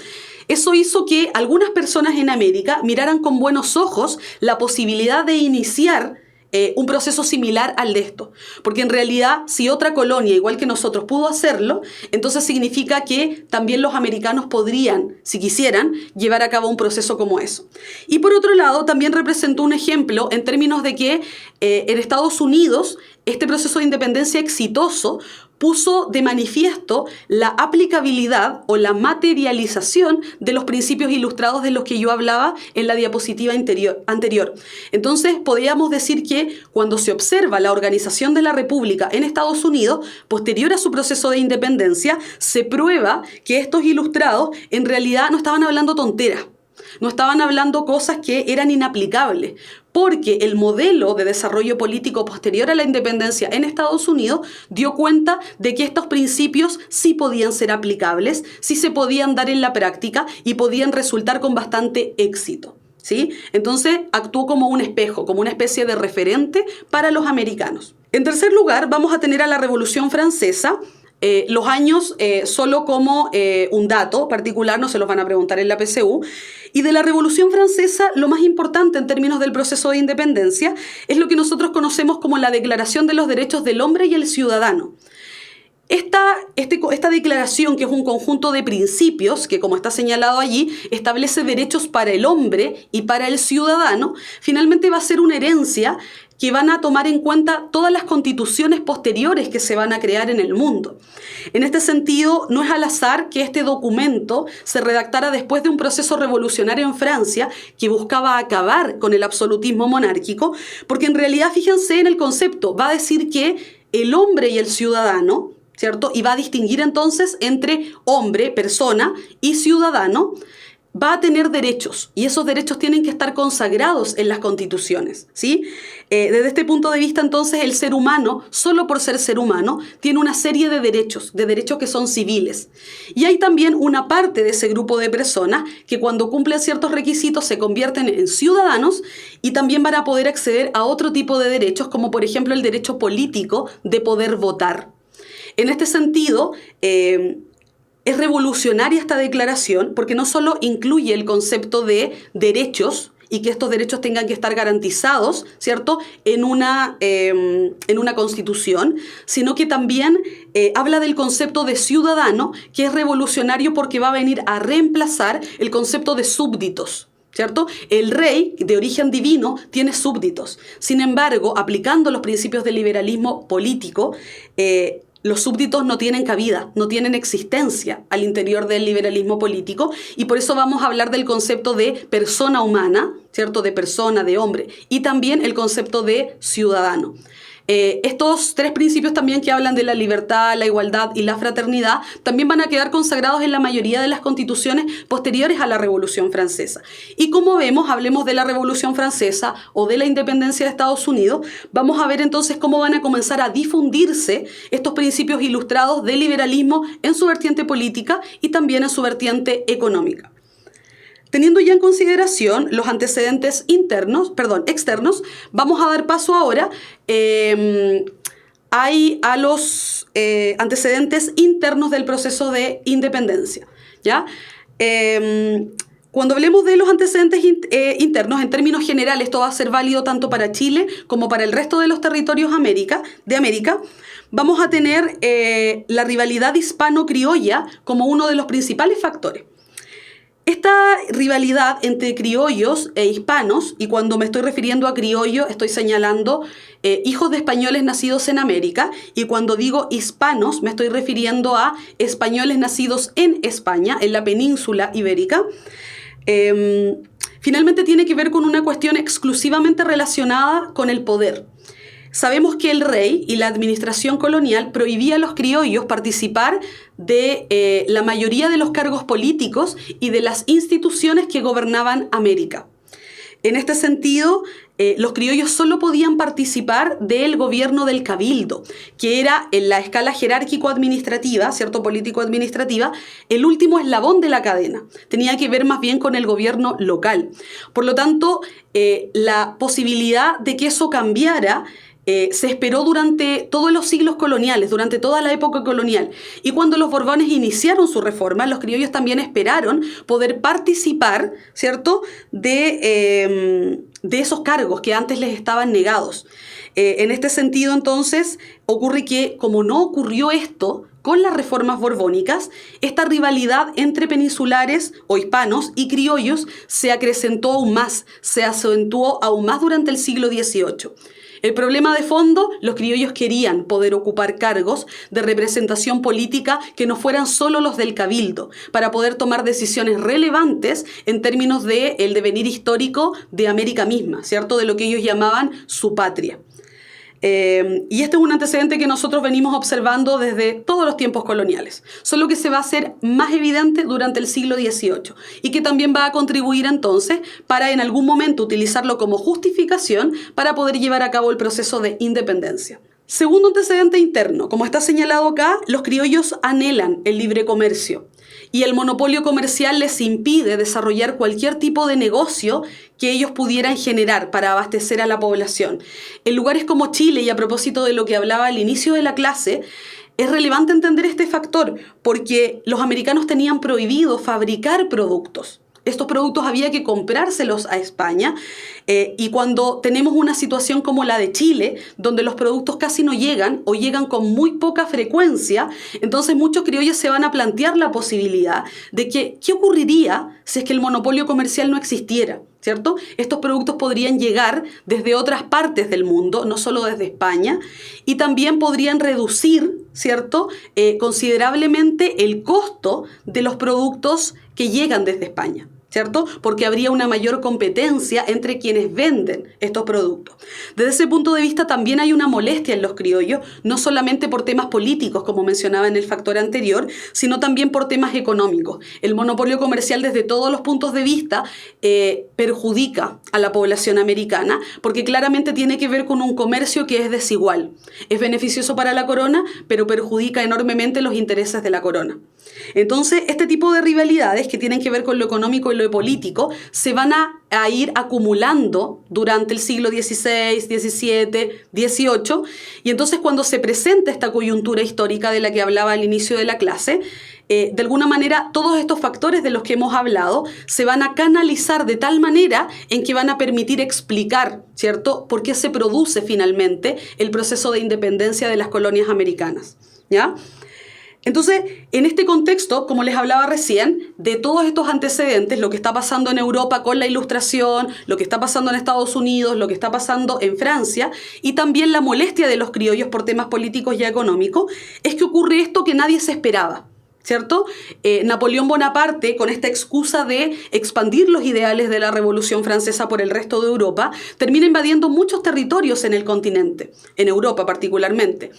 eso hizo que algunas personas en América miraran con buenos ojos la posibilidad de iniciar un proceso similar al de esto. Porque en realidad, si otra colonia, igual que nosotros, pudo hacerlo, entonces significa que también los americanos podrían, si quisieran, llevar a cabo un proceso como eso. Y por otro lado, también representó un ejemplo en términos de que en Estados Unidos este proceso de independencia exitoso puso de manifiesto la aplicabilidad o la materialización de los principios ilustrados de los que yo hablaba en la diapositiva anterior. Entonces, podríamos decir que cuando se observa la organización de la República en Estados Unidos, posterior a su proceso de independencia, se prueba que estos ilustrados en realidad no estaban hablando tonteras. No estaban hablando cosas que eran inaplicables, porque el modelo de desarrollo político posterior a la independencia en Estados Unidos dio cuenta de que estos principios sí podían ser aplicables, sí se podían dar en la práctica y podían resultar con bastante éxito. ¿Sí? Entonces actuó como un espejo, como una especie de referente para los americanos. En tercer lugar, vamos a tener a la Revolución Francesa, Los años solo como un dato particular, no se los van a preguntar en la PSU. Y de la Revolución Francesa, lo más importante en términos del proceso de independencia es lo que nosotros conocemos como la Declaración de los Derechos del Hombre y el Ciudadano. Esta declaración, que es un conjunto de principios que, como está señalado allí, establece derechos para el hombre y para el ciudadano, finalmente va a ser una herencia que van a tomar en cuenta todas las constituciones posteriores que se van a crear en el mundo. En este sentido, no es al azar que este documento se redactara después de un proceso revolucionario en Francia que buscaba acabar con el absolutismo monárquico, porque en realidad, fíjense en el concepto, va a decir que el hombre y el ciudadano, ¿cierto? Y va a distinguir entonces entre hombre, persona, y ciudadano. Va a tener derechos, y esos derechos tienen que estar consagrados en las constituciones, ¿sí? Desde este punto de vista, entonces, el ser humano, solo por ser humano, tiene una serie de derechos que son civiles. Y hay también una parte de ese grupo de personas que, cuando cumplen ciertos requisitos, se convierten en ciudadanos y también van a poder acceder a otro tipo de derechos, como por ejemplo el derecho político de poder votar. En este sentido, es revolucionaria esta declaración porque no solo incluye el concepto de derechos y que estos derechos tengan que estar garantizados, ¿cierto?, en una constitución, sino que también habla del concepto de ciudadano, que es revolucionario porque va a venir a reemplazar el concepto de súbditos, ¿cierto? El rey, de origen divino, tiene súbditos. Sin embargo, aplicando los principios del liberalismo político, los súbditos no tienen cabida, no tienen existencia al interior del liberalismo político, y por eso vamos a hablar del concepto de persona humana, ¿cierto? De persona, de hombre, y también el concepto de ciudadano. Estos tres principios también, que hablan de la libertad, la igualdad y la fraternidad, también van a quedar consagrados en la mayoría de las constituciones posteriores a la Revolución Francesa. Y como vemos, hablemos de la Revolución Francesa o de la independencia de Estados Unidos, vamos a ver entonces cómo van a comenzar a difundirse estos principios ilustrados del liberalismo en su vertiente política y también en su vertiente económica. Teniendo ya en consideración los antecedentes externos, vamos a dar paso ahora a los antecedentes internos del proceso de independencia, ¿ya? Cuando hablemos de los antecedentes internos, en términos generales, esto va a ser válido tanto para Chile como para el resto de los territorios de América. Vamos a tener la rivalidad hispano-criolla como uno de los principales factores. Esta rivalidad entre criollos e hispanos, y cuando me estoy refiriendo a criollo estoy señalando hijos de españoles nacidos en América, y cuando digo hispanos me estoy refiriendo a españoles nacidos en España, en la península ibérica, finalmente tiene que ver con una cuestión exclusivamente relacionada con el poder. Sabemos que el rey y la administración colonial prohibía a los criollos participar de la mayoría de los cargos políticos y de las instituciones que gobernaban América. En este sentido, los criollos solo podían participar del gobierno del cabildo, que era, en la escala jerárquico-administrativa, ¿cierto?, político-administrativa, el último eslabón de la cadena. Tenía que ver más bien con el gobierno local. Por lo tanto, la posibilidad de que eso cambiara se esperó durante todos los siglos coloniales, durante toda la época colonial. Y cuando los Borbones iniciaron su reforma, los criollos también esperaron poder participar, ¿cierto?, de esos cargos que antes les estaban negados. En este sentido, entonces, ocurre que, como no ocurrió esto con las reformas borbónicas, esta rivalidad entre peninsulares o hispanos y criollos se acrecentó aún más, se acentuó aún más durante el siglo XVIII. El problema de fondo, los criollos querían poder ocupar cargos de representación política que no fueran solo los del cabildo, para poder tomar decisiones relevantes en términos del devenir histórico de América misma, ¿cierto?, de lo que ellos llamaban su patria. Y este es un antecedente que nosotros venimos observando desde todos los tiempos coloniales, solo que se va a hacer más evidente durante el siglo XVIII y que también va a contribuir entonces para en algún momento utilizarlo como justificación para poder llevar a cabo el proceso de independencia. Segundo antecedente interno, como está señalado acá, los criollos anhelan el libre comercio y el monopolio comercial les impide desarrollar cualquier tipo de negocio que ellos pudieran generar para abastecer a la población. En lugares como Chile, y a propósito de lo que hablaba al inicio de la clase, Es relevante entender este factor porque los americanos tenían prohibido fabricar productos. Estos productos había que comprárselos a España y cuando tenemos una situación como la de Chile, donde los productos casi no llegan o llegan con muy poca frecuencia, entonces muchos criollos se van a plantear la posibilidad de que, ¿qué ocurriría si es que el monopolio comercial no existiera? ¿Cierto? Estos productos podrían llegar desde otras partes del mundo, no solo desde España, y también podrían reducir, ¿cierto?, considerablemente el costo de los productos que llegan desde España, ¿cierto? Porque habría una mayor competencia entre quienes venden estos productos. Desde ese punto de vista también hay una molestia en los criollos, no solamente por temas políticos, como mencionaba en el factor anterior, sino también por temas económicos. El monopolio comercial desde todos los puntos de vista perjudica a la población americana, porque claramente tiene que ver con un comercio que es desigual. Es beneficioso para la corona, pero perjudica enormemente los intereses de la corona. Entonces, este tipo de rivalidades que tienen que ver con lo económico y lo político se van a ir acumulando durante el siglo XVI, XVII, XVIII, y entonces cuando se presenta esta coyuntura histórica de la que hablaba al inicio de la clase, de alguna manera todos estos factores de los que hemos hablado se van a canalizar de tal manera en que van a permitir explicar, ¿cierto?, por qué se produce finalmente el proceso de independencia de las colonias americanas, ¿ya? Entonces, en este contexto, como les hablaba recién, de todos estos antecedentes, lo que está pasando en Europa con la Ilustración, lo que está pasando en Estados Unidos, lo que está pasando en Francia, y también la molestia de los criollos por temas políticos y económicos, es que ocurre esto que nadie se esperaba, ¿cierto? Napoleón Bonaparte, con esta excusa de expandir los ideales de la Revolución Francesa por el resto de Europa, termina invadiendo muchos territorios en el continente, en Europa particularmente.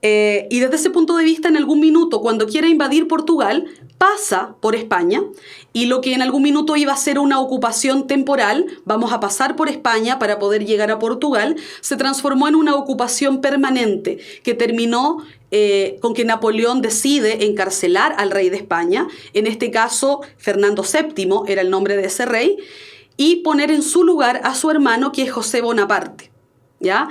Y desde ese punto de vista, en algún minuto, cuando quiere invadir Portugal, pasa por España, y lo que en algún minuto iba a ser una ocupación temporal, vamos a pasar por España para poder llegar a Portugal, se transformó en una ocupación permanente que terminó con que Napoleón decide encarcelar al rey de España, en este caso Fernando VII era el nombre de ese rey, y poner en su lugar a su hermano, que es José Bonaparte, ¿ya?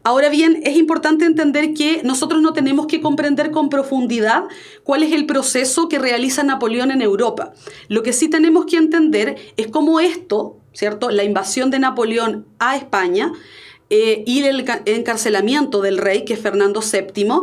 Ahora bien, es importante entender que nosotros no tenemos que comprender con profundidad cuál es el proceso que realiza Napoleón en Europa. Lo que sí tenemos que entender es cómo esto, ¿cierto?, la invasión de Napoleón a España y el encarcelamiento del rey, que es Fernando VII,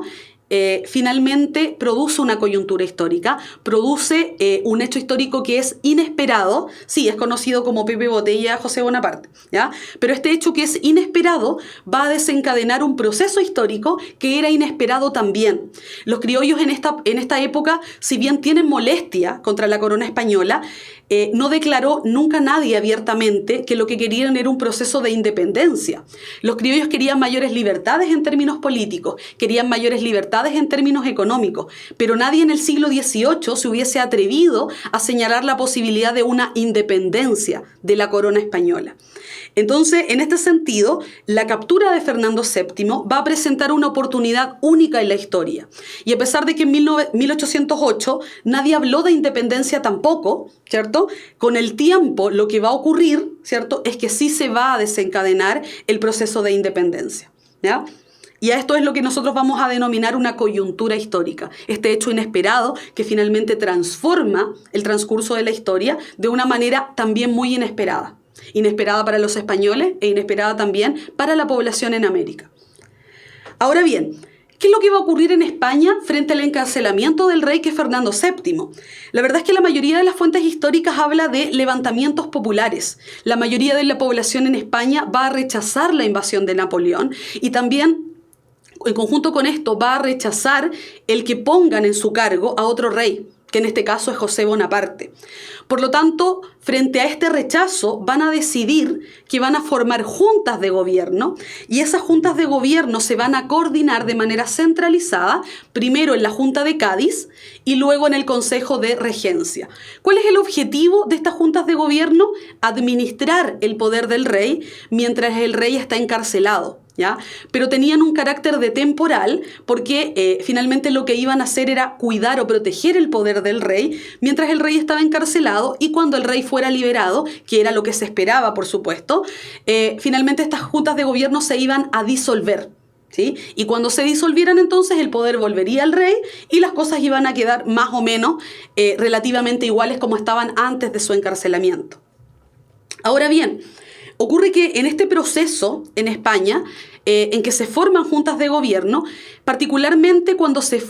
finalmente produce una coyuntura histórica, produce un hecho histórico que es inesperado. Sí, es conocido como Pepe Botella José Bonaparte, ¿ya? Pero este hecho que es inesperado va a desencadenar un proceso histórico que era inesperado también. Los criollos en esta época, si bien tienen molestia contra la corona española, no declaró nunca nadie abiertamente que lo que querían era un proceso de independencia. Los criollos querían mayores libertades en términos políticos, querían mayores libertades en términos económicos, pero nadie en el siglo XVIII se hubiese atrevido a señalar la posibilidad de una independencia de la corona española. Entonces, en este sentido, la captura de Fernando VII va a presentar una oportunidad única en la historia. Y a pesar de que en 1808 nadie habló de independencia tampoco, ¿cierto? Con el tiempo lo que va a ocurrir, ¿cierto?, es que sí se va a desencadenar el proceso de independencia, ¿ya? Y a esto es lo que nosotros vamos a denominar una coyuntura histórica, este hecho inesperado que finalmente transforma el transcurso de la historia de una manera también muy inesperada. Inesperada para los españoles e inesperada también para la población en América. Ahora bien, ¿qué es lo que va a ocurrir en España frente al encarcelamiento del rey, que es Fernando VII? La verdad es que la mayoría de las fuentes históricas habla de levantamientos populares. La mayoría de la población en España va a rechazar la invasión de Napoleón y también, en conjunto con esto, va a rechazar el que pongan en su cargo a otro rey, que en este caso es José Bonaparte. Por lo tanto, frente a este rechazo, van a decidir que van a formar juntas de gobierno, y esas juntas de gobierno se van a coordinar de manera centralizada, primero en la Junta de Cádiz y luego en el Consejo de Regencia. ¿Cuál es el objetivo de estas juntas de gobierno? Administrar el poder del rey mientras el rey está encarcelado, ¿ya? Pero tenían un carácter de temporal porque finalmente lo que iban a hacer era cuidar o proteger el poder del rey mientras el rey estaba encarcelado, y cuando el rey fuera liberado, que era lo que se esperaba, por supuesto, finalmente estas juntas de gobierno se iban a disolver, ¿sí? Y cuando se disolvieran entonces el poder volvería al rey y las cosas iban a quedar más o menos relativamente iguales como estaban antes de su encarcelamiento. Ahora bien, ocurre que en este proceso en España, en que se forman juntas de gobierno, particularmente cuando se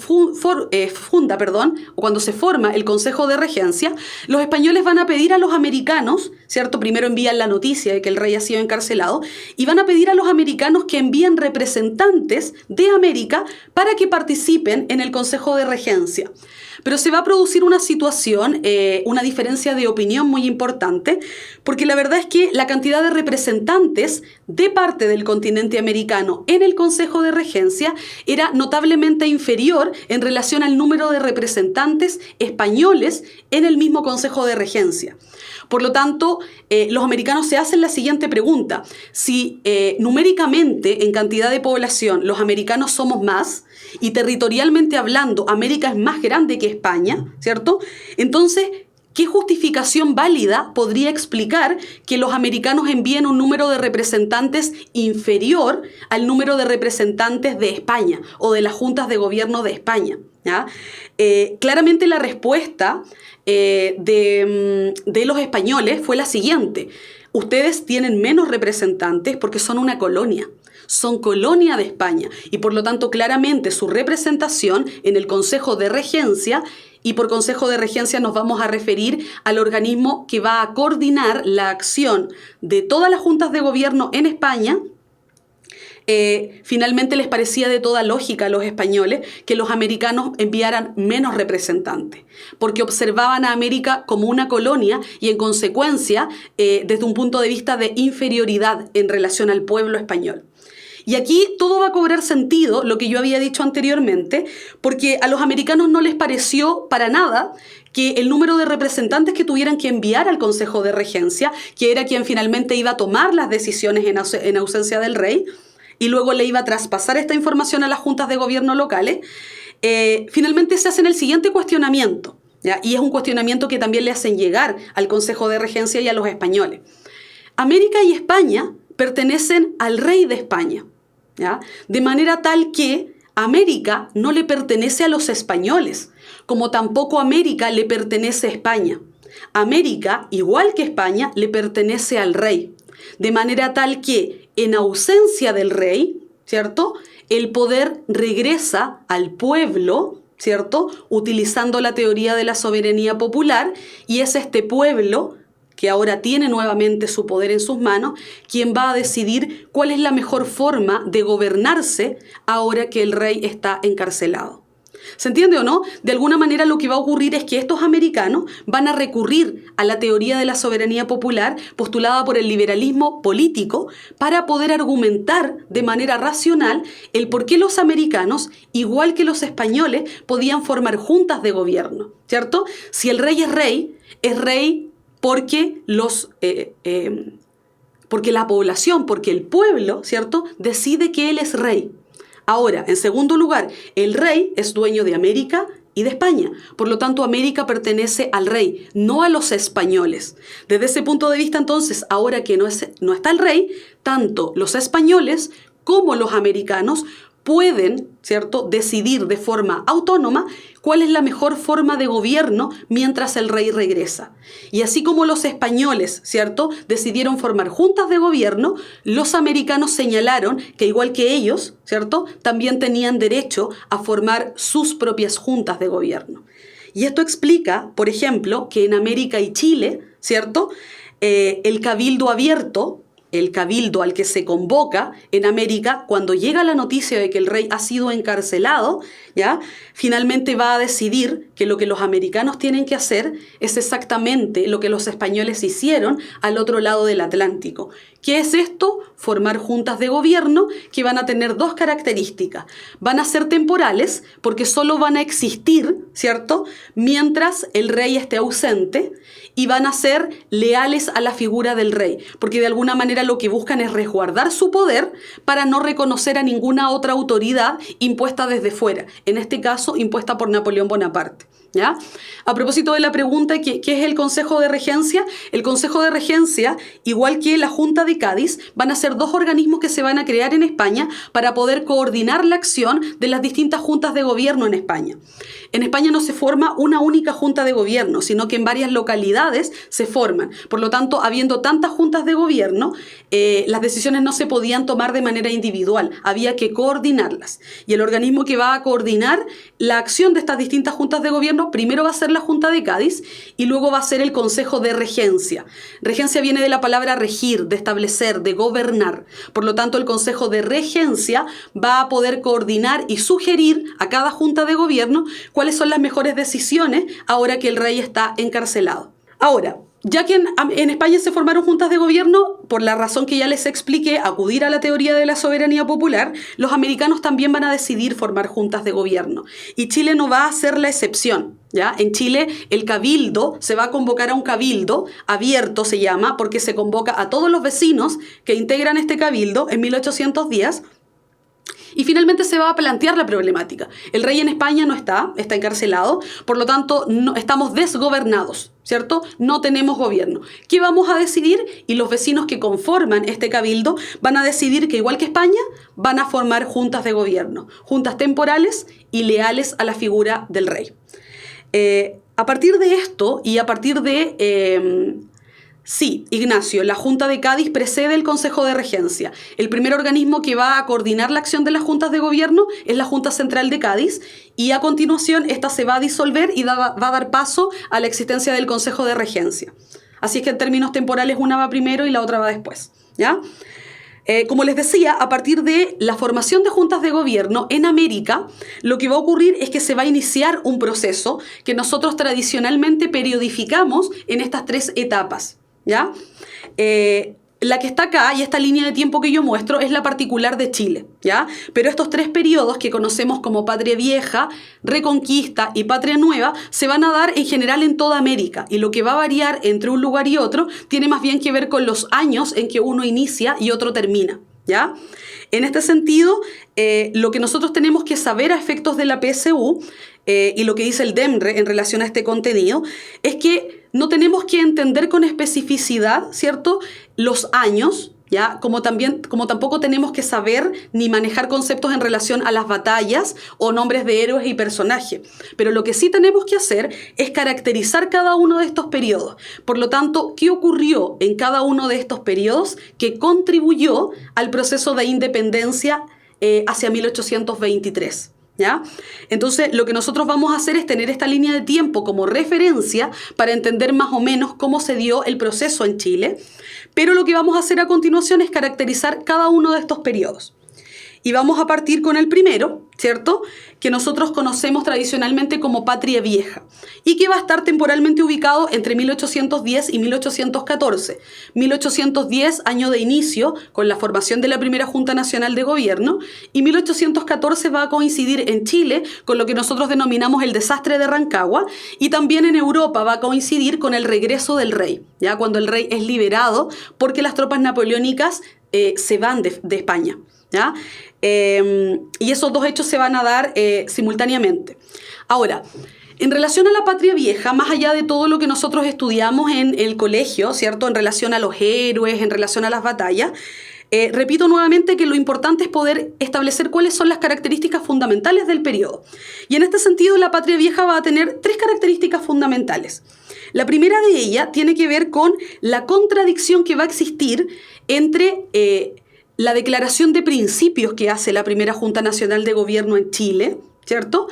cuando se forma el Consejo de Regencia, los españoles van a pedir a los americanos, ¿cierto? Primero envían la noticia de que el rey ha sido encarcelado y van a pedir a los americanos que envíen representantes de América para que participen en el Consejo de Regencia. Pero se va a producir una situación, una diferencia de opinión muy importante, porque la verdad es que la cantidad de representantes de parte del continente americano en el Consejo de Regencia era notablemente inferior en relación al número de representantes españoles en el mismo Consejo de Regencia. Por lo tanto, los americanos se hacen la siguiente pregunta: si numéricamente, en cantidad de población, los americanos somos más, y territorialmente hablando, América es más grande que España, ¿cierto? Entonces, ¿qué justificación válida podría explicar que los americanos envíen un número de representantes inferior al número de representantes de España o de las juntas de gobierno de España? ¿Ya? Claramente la respuesta de los españoles fue la siguiente: ustedes tienen menos representantes porque son una colonia. Son colonia de España y por lo tanto claramente su representación en el Consejo de Regencia, y por Consejo de Regencia nos vamos a referir al organismo que va a coordinar la acción de todas las juntas de gobierno en España, finalmente les parecía de toda lógica a los españoles que los americanos enviaran menos representantes, porque observaban a América como una colonia y en consecuencia desde un punto de vista de inferioridad en relación al pueblo español. Y aquí todo va a cobrar sentido, lo que yo había dicho anteriormente, porque a los americanos no les pareció para nada que el número de representantes que tuvieran que enviar al Consejo de Regencia, que era quien finalmente iba a tomar las decisiones en ausencia del rey, y luego le iba a traspasar esta información a las juntas de gobierno locales, finalmente se hacen el siguiente cuestionamiento, ¿ya? Y es un cuestionamiento que también le hacen llegar al Consejo de Regencia y a los españoles. América y España pertenecen al rey de España, ¿ya? De manera tal que América no le pertenece a los españoles, como tampoco América le pertenece a España. América, igual que España, le pertenece al rey, de manera tal que en ausencia del rey, ¿cierto?, el poder regresa al pueblo, ¿cierto?, utilizando la teoría de la soberanía popular, y es este pueblo que ahora tiene nuevamente su poder en sus manos, quien va a decidir cuál es la mejor forma de gobernarse ahora que el rey está encarcelado. ¿Se entiende o no? De alguna manera lo que va a ocurrir es que estos americanos van a recurrir a la teoría de la soberanía popular postulada por el liberalismo político para poder argumentar de manera racional el por qué los americanos, igual que los españoles, podían formar juntas de gobierno, ¿cierto? Si el rey es rey porque porque la población, porque el pueblo, ¿cierto?, decide que él es rey. Ahora, en segundo lugar, el rey es dueño de América y de España. Por lo tanto, América pertenece al rey, no a los españoles. Desde ese punto de vista, entonces, ahora que no está el rey, tanto los españoles como los americanos pueden, ¿cierto?, decidir de forma autónoma cuál es la mejor forma de gobierno mientras el rey regresa. Y así como los españoles, ¿cierto?, decidieron formar juntas de gobierno, los americanos señalaron que igual que ellos, ¿cierto?, también tenían derecho a formar sus propias juntas de gobierno. Y esto explica, por ejemplo, que en América y Chile, ¿cierto?, el cabildo abierto, el cabildo al que se convoca en América, cuando llega la noticia de que el rey ha sido encarcelado, ¿ya?, finalmente va a decidir que lo que los americanos tienen que hacer es exactamente lo que los españoles hicieron al otro lado del Atlántico. ¿Qué es esto? Formar juntas de gobierno que van a tener dos características. Van a ser temporales porque solo van a existir, ¿cierto?, mientras el rey esté ausente, y van a ser leales a la figura del rey, porque de alguna manera lo que buscan es resguardar su poder para no reconocer a ninguna otra autoridad impuesta desde fuera, en este caso impuesta por Napoleón Bonaparte, ¿Ya? A propósito de la pregunta, ¿qué es el Consejo de Regencia? El Consejo de Regencia, igual que la Junta de Cádiz, van a ser dos organismos que se van a crear en España para poder coordinar la acción de las distintas juntas de gobierno en España. En España no se forma una única junta de gobierno, sino que en varias localidades se forman. Por lo tanto, habiendo tantas juntas de gobierno, las decisiones no se podían tomar de manera individual, había que coordinarlas. Y el organismo que va a coordinar la acción de estas distintas juntas de gobierno primero va a ser la Junta de Cádiz y luego va a ser el Consejo de Regencia. Regencia viene de la palabra regir, de establecer, de gobernar. Por lo tanto, el Consejo de Regencia va a poder coordinar y sugerir a cada junta de gobierno cuáles son las mejores decisiones ahora que el rey está encarcelado. Ahora, ya que en España se formaron juntas de gobierno, por la razón que ya les expliqué, acudir a la teoría de la soberanía popular, los americanos también van a decidir formar juntas de gobierno. Y Chile no va a ser la excepción, ¿ya? En Chile el cabildo, se va a convocar a un cabildo abierto, se llama, porque se convoca a todos los vecinos que integran este cabildo en 1810. Y finalmente se va a plantear la problemática. El rey en España no está encarcelado, por lo tanto estamos desgobernados, ¿cierto? No tenemos gobierno. ¿Qué vamos a decidir? Y los vecinos que conforman este cabildo van a decidir que, igual que España, van a formar juntas de gobierno, juntas temporales y leales a la figura del rey. A partir de esto y a partir de... Sí, Ignacio, la Junta de Cádiz precede el Consejo de Regencia. El primer organismo que va a coordinar la acción de las juntas de gobierno es la Junta Central de Cádiz y a continuación esta se va a disolver y va a dar paso a la existencia del Consejo de Regencia. Así es que en términos temporales una va primero y la otra va después, ¿ya? Como les decía, a partir de la formación de juntas de gobierno en América, lo que va a ocurrir es que se va a iniciar un proceso que nosotros tradicionalmente periodificamos en estas tres etapas, ¿ya? La que está acá y esta línea de tiempo que yo muestro es la particular de Chile, ¿ya? Pero estos tres periodos que conocemos como Patria Vieja, Reconquista y Patria Nueva se van a dar en general en toda América y lo que va a variar entre un lugar y otro tiene más bien que ver con los años en que uno inicia y otro termina, ¿ya? En este sentido, lo que nosotros tenemos que saber a efectos de la PSU y lo que dice el DEMRE en relación a este contenido es que no tenemos que entender con especificidad, ¿cierto?, los años, ¿ya? Como tampoco tenemos que saber ni manejar conceptos en relación a las batallas o nombres de héroes y personajes. Pero lo que sí tenemos que hacer es caracterizar cada uno de estos periodos. Por lo tanto, ¿qué ocurrió en cada uno de estos periodos que contribuyó al proceso de independencia hacia 1823? ¿Ya? Entonces, lo que nosotros vamos a hacer es tener esta línea de tiempo como referencia para entender más o menos cómo se dio el proceso en Chile, pero lo que vamos a hacer a continuación es caracterizar cada uno de estos periodos. Y vamos a partir con el primero, ¿cierto?, que nosotros conocemos tradicionalmente como Patria Vieja y que va a estar temporalmente ubicado entre 1810 y 1814. 1810, año de inicio, con la formación de la primera Junta Nacional de Gobierno, y 1814 va a coincidir en Chile con lo que nosotros denominamos el desastre de Rancagua, y también en Europa va a coincidir con el regreso del rey, ¿ya?, cuando el rey es liberado porque las tropas napoleónicas se van de España, ¿ya? Y esos dos hechos se van a dar simultáneamente. Ahora, en relación a la Patria Vieja, más allá de todo lo que nosotros estudiamos en el colegio, ¿cierto?, en relación a los héroes, en relación a las batallas, repito nuevamente que lo importante es poder establecer cuáles son las características fundamentales del periodo. Y en este sentido, la Patria Vieja va a tener tres características fundamentales. La primera de ellas tiene que ver con la contradicción que va a existir entre la declaración de principios que hace la primera Junta Nacional de Gobierno en Chile, ¿cierto?,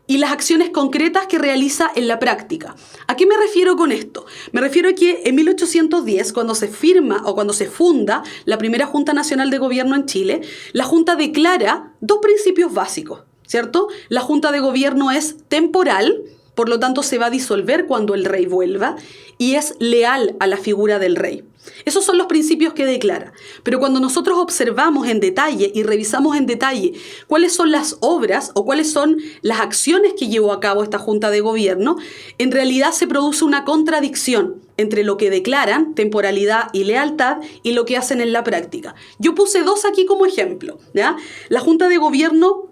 y las acciones concretas que realiza en la práctica. ¿A qué me refiero con esto? Me refiero a que en 1810, cuando se firma o cuando se funda la primera Junta Nacional de Gobierno en Chile, la Junta declara dos principios básicos, ¿cierto? La Junta de Gobierno es temporal, por lo tanto se va a disolver cuando el rey vuelva, y es leal a la figura del rey. Esos son los principios que declara. Pero cuando nosotros observamos en detalle y revisamos en detalle cuáles son las obras o cuáles son las acciones que llevó a cabo esta Junta de Gobierno, en realidad se produce una contradicción entre lo que declaran, temporalidad y lealtad, y lo que hacen en la práctica. Yo puse dos aquí como ejemplo, ¿ya? La Junta de Gobierno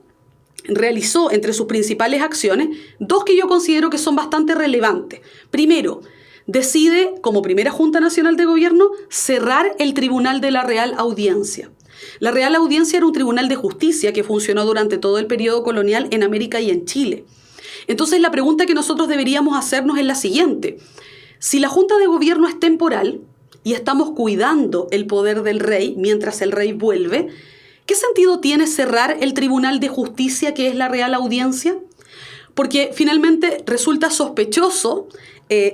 realizó entre sus principales acciones dos que yo considero que son bastante relevantes. Primero, decide, como primera Junta Nacional de Gobierno, cerrar el Tribunal de la Real Audiencia. La Real Audiencia era un tribunal de justicia que funcionó durante todo el periodo colonial en América y en Chile. Entonces, la pregunta que nosotros deberíamos hacernos es la siguiente. Si la Junta de Gobierno es temporal y estamos cuidando el poder del rey mientras el rey vuelve, ¿qué sentido tiene cerrar el Tribunal de Justicia que es la Real Audiencia? Porque finalmente resulta sospechoso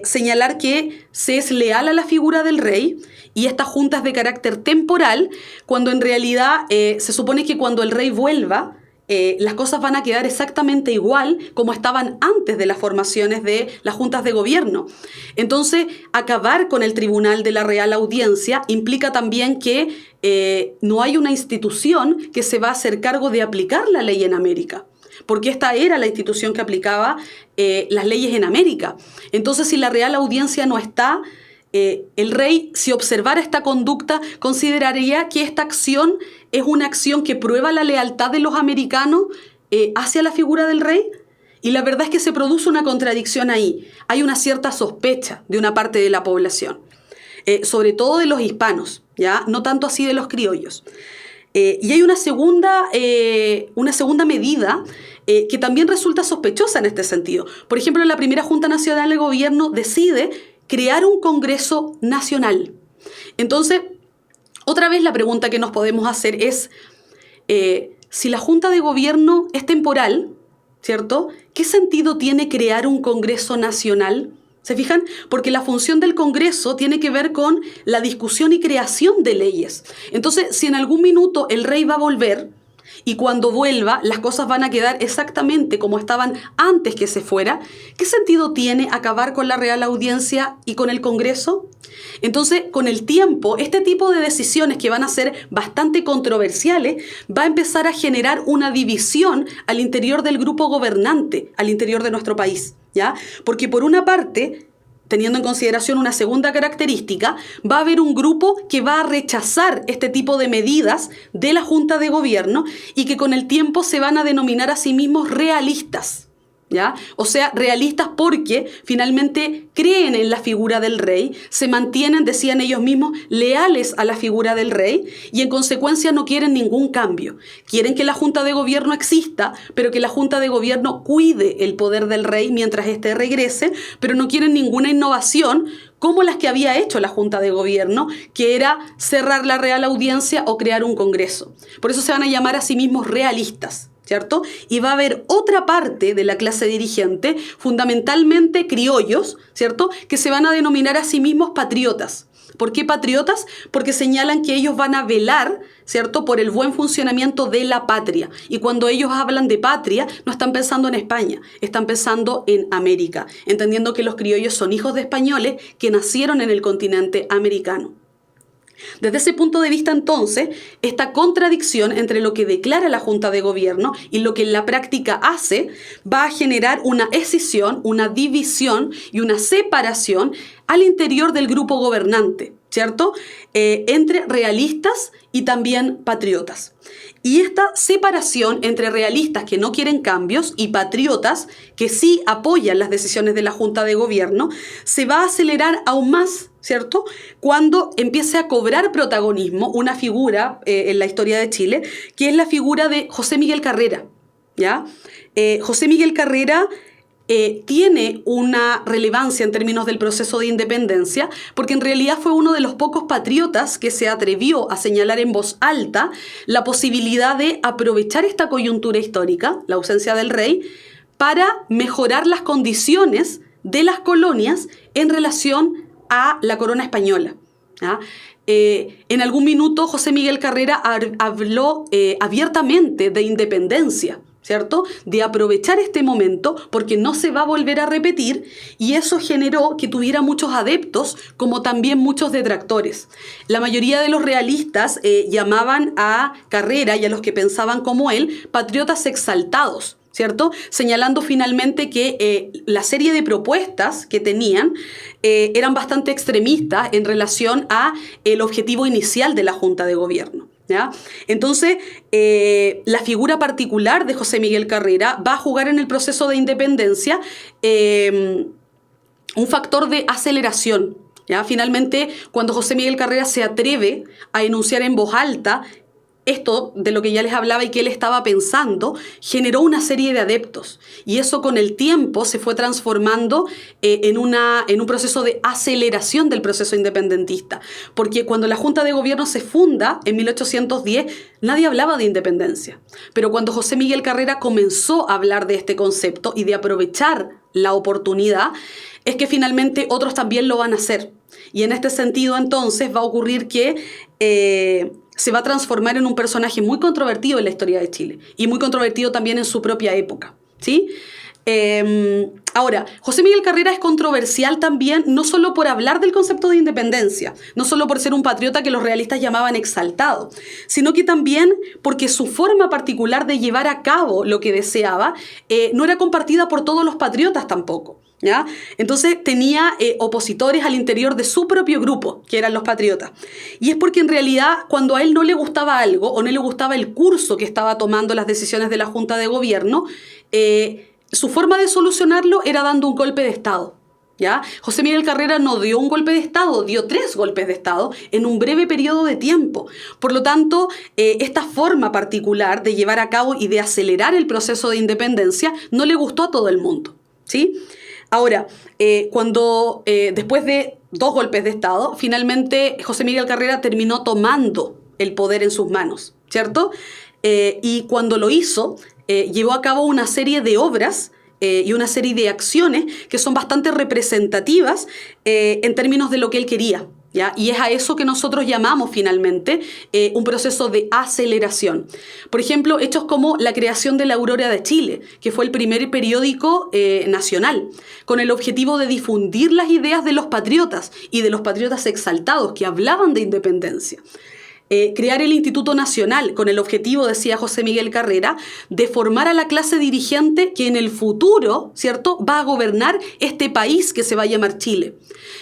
señalar que se es leal a la figura del rey y esta junta es de carácter temporal, cuando en realidad se supone que cuando el rey vuelva, las cosas van a quedar exactamente igual como estaban antes de las formaciones de las juntas de gobierno. Entonces, acabar con el Tribunal de la Real Audiencia implica también que no hay una institución que se va a hacer cargo de aplicar la ley en América, porque esta era la institución que aplicaba las leyes en América. Entonces, si la Real Audiencia no está, el rey, si observara esta conducta, consideraría que esta acción es una acción que prueba la lealtad de los americanos hacia la figura del rey. Y la verdad es que se produce una contradicción ahí. Hay una cierta sospecha de una parte de la población, sobre todo de los hispanos, ¿ya? No tanto así de los criollos. Y hay una segunda medida que también resulta sospechosa en este sentido. Por ejemplo, la primera Junta Nacional de Gobierno decide crear un Congreso Nacional. Entonces, otra vez la pregunta que nos podemos hacer es, si la Junta de Gobierno es temporal, ¿cierto? ¿Qué sentido tiene crear un Congreso Nacional? ¿Se fijan? Porque la función del Congreso tiene que ver con la discusión y creación de leyes. Entonces, si en algún minuto el rey va a volver y cuando vuelva las cosas van a quedar exactamente como estaban antes que se fuera, ¿qué sentido tiene acabar con la Real Audiencia y con el Congreso? Entonces, con el tiempo, este tipo de decisiones que van a ser bastante controversiales va a empezar a generar una división al interior del grupo gobernante, al interior de nuestro país, ¿ya? Porque por una parte, teniendo en consideración una segunda característica, va a haber un grupo que va a rechazar este tipo de medidas de la Junta de Gobierno y que con el tiempo se van a denominar a sí mismos realistas, ¿ya? O sea, realistas porque finalmente creen en la figura del rey, se mantienen, decían ellos mismos, leales a la figura del rey y en consecuencia no quieren ningún cambio. Quieren que la Junta de Gobierno exista, pero que la Junta de Gobierno cuide el poder del rey mientras éste regrese, pero no quieren ninguna innovación como las que había hecho la Junta de Gobierno, que era cerrar la Real Audiencia o crear un Congreso. Por eso se van a llamar a sí mismos realistas, ¿cierto? Y va a haber otra parte de la clase dirigente, fundamentalmente criollos, ¿cierto?, que se van a denominar a sí mismos patriotas. ¿Por qué patriotas? Porque señalan que ellos van a velar, ¿cierto?, por el buen funcionamiento de la patria. Y cuando ellos hablan de patria, no están pensando en España, están pensando en América, entendiendo que los criollos son hijos de españoles que nacieron en el continente americano. Desde ese punto de vista, entonces, esta contradicción entre lo que declara la Junta de Gobierno y lo que en la práctica hace va a generar una escisión, una división y una separación al interior del grupo gobernante, ¿cierto? Entre realistas y también patriotas. Y esta separación entre realistas que no quieren cambios y patriotas que sí apoyan las decisiones de la Junta de Gobierno se va a acelerar aún más, ¿cierto?, cuando empiece a cobrar protagonismo una figura en la historia de Chile, que es la figura de José Miguel Carrera, ¿ya? José Miguel Carrera tiene una relevancia en términos del proceso de independencia, porque en realidad fue uno de los pocos patriotas que se atrevió a señalar en voz alta la posibilidad de aprovechar esta coyuntura histórica, la ausencia del rey, para mejorar las condiciones de las colonias en relación a la corona española, ¿ya? En algún minuto José Miguel Carrera habló abiertamente de independencia, ¿cierto?, de aprovechar este momento porque no se va a volver a repetir, y eso generó que tuviera muchos adeptos como también muchos detractores. La mayoría de los realistas llamaban a Carrera y a los que pensaban como él patriotas exaltados, ¿cierto?, señalando finalmente que la serie de propuestas que tenían eran bastante extremistas en relación a el objetivo inicial de la Junta de Gobierno. ¿ya? Entonces, la figura particular de José Miguel Carrera va a jugar en el proceso de independencia un factor de aceleración, ¿ya? Finalmente, cuando José Miguel Carrera se atreve a enunciar en voz alta esto de lo que ya les hablaba y que él estaba pensando, generó una serie de adeptos. Y eso con el tiempo se fue transformando en un proceso de aceleración del proceso independentista. Porque cuando la Junta de Gobierno se funda en 1810, nadie hablaba de independencia. Pero cuando José Miguel Carrera comenzó a hablar de este concepto y de aprovechar la oportunidad, es que finalmente otros también lo van a hacer. Y en este sentido, entonces, va a ocurrir que se va a transformar en un personaje muy controvertido en la historia de Chile y muy controvertido también en su propia época, ¿sí? Ahora, José Miguel Carrera es controversial también no solo por hablar del concepto de independencia, no solo por ser un patriota que los realistas llamaban exaltado, sino que también porque su forma particular de llevar a cabo lo que deseaba no era compartida por todos los patriotas tampoco, ¿ya? Entonces tenía opositores al interior de su propio grupo, que eran los patriotas. Y es porque en realidad cuando a él no le gustaba algo o no le gustaba el curso que estaba tomando las decisiones de la Junta de Gobierno, su forma de solucionarlo era dando un golpe de Estado, ¿ya? José Miguel Carrera no dio un golpe de Estado, dio 3 golpes de Estado en un breve periodo de tiempo. Por lo tanto, esta forma particular de llevar a cabo y de acelerar el proceso de independencia no le gustó a todo el mundo, ¿sí? Ahora, cuando después de 2 golpes de Estado, finalmente José Miguel Carrera terminó tomando el poder en sus manos, ¿cierto? Y cuando lo hizo, llevó a cabo una serie de obras y una serie de acciones que son bastante representativas en términos de lo que él quería, ¿ya? Y es a eso que nosotros llamamos finalmente un proceso de aceleración. Por ejemplo, hechos como la creación de La Aurora de Chile, que fue el primer periódico nacional, con el objetivo de difundir las ideas de los patriotas y de los patriotas exaltados que hablaban de independencia. Crear el Instituto Nacional con el objetivo, decía José Miguel Carrera, de formar a la clase dirigente que en el futuro, ¿cierto?, va a gobernar este país que se va a llamar Chile.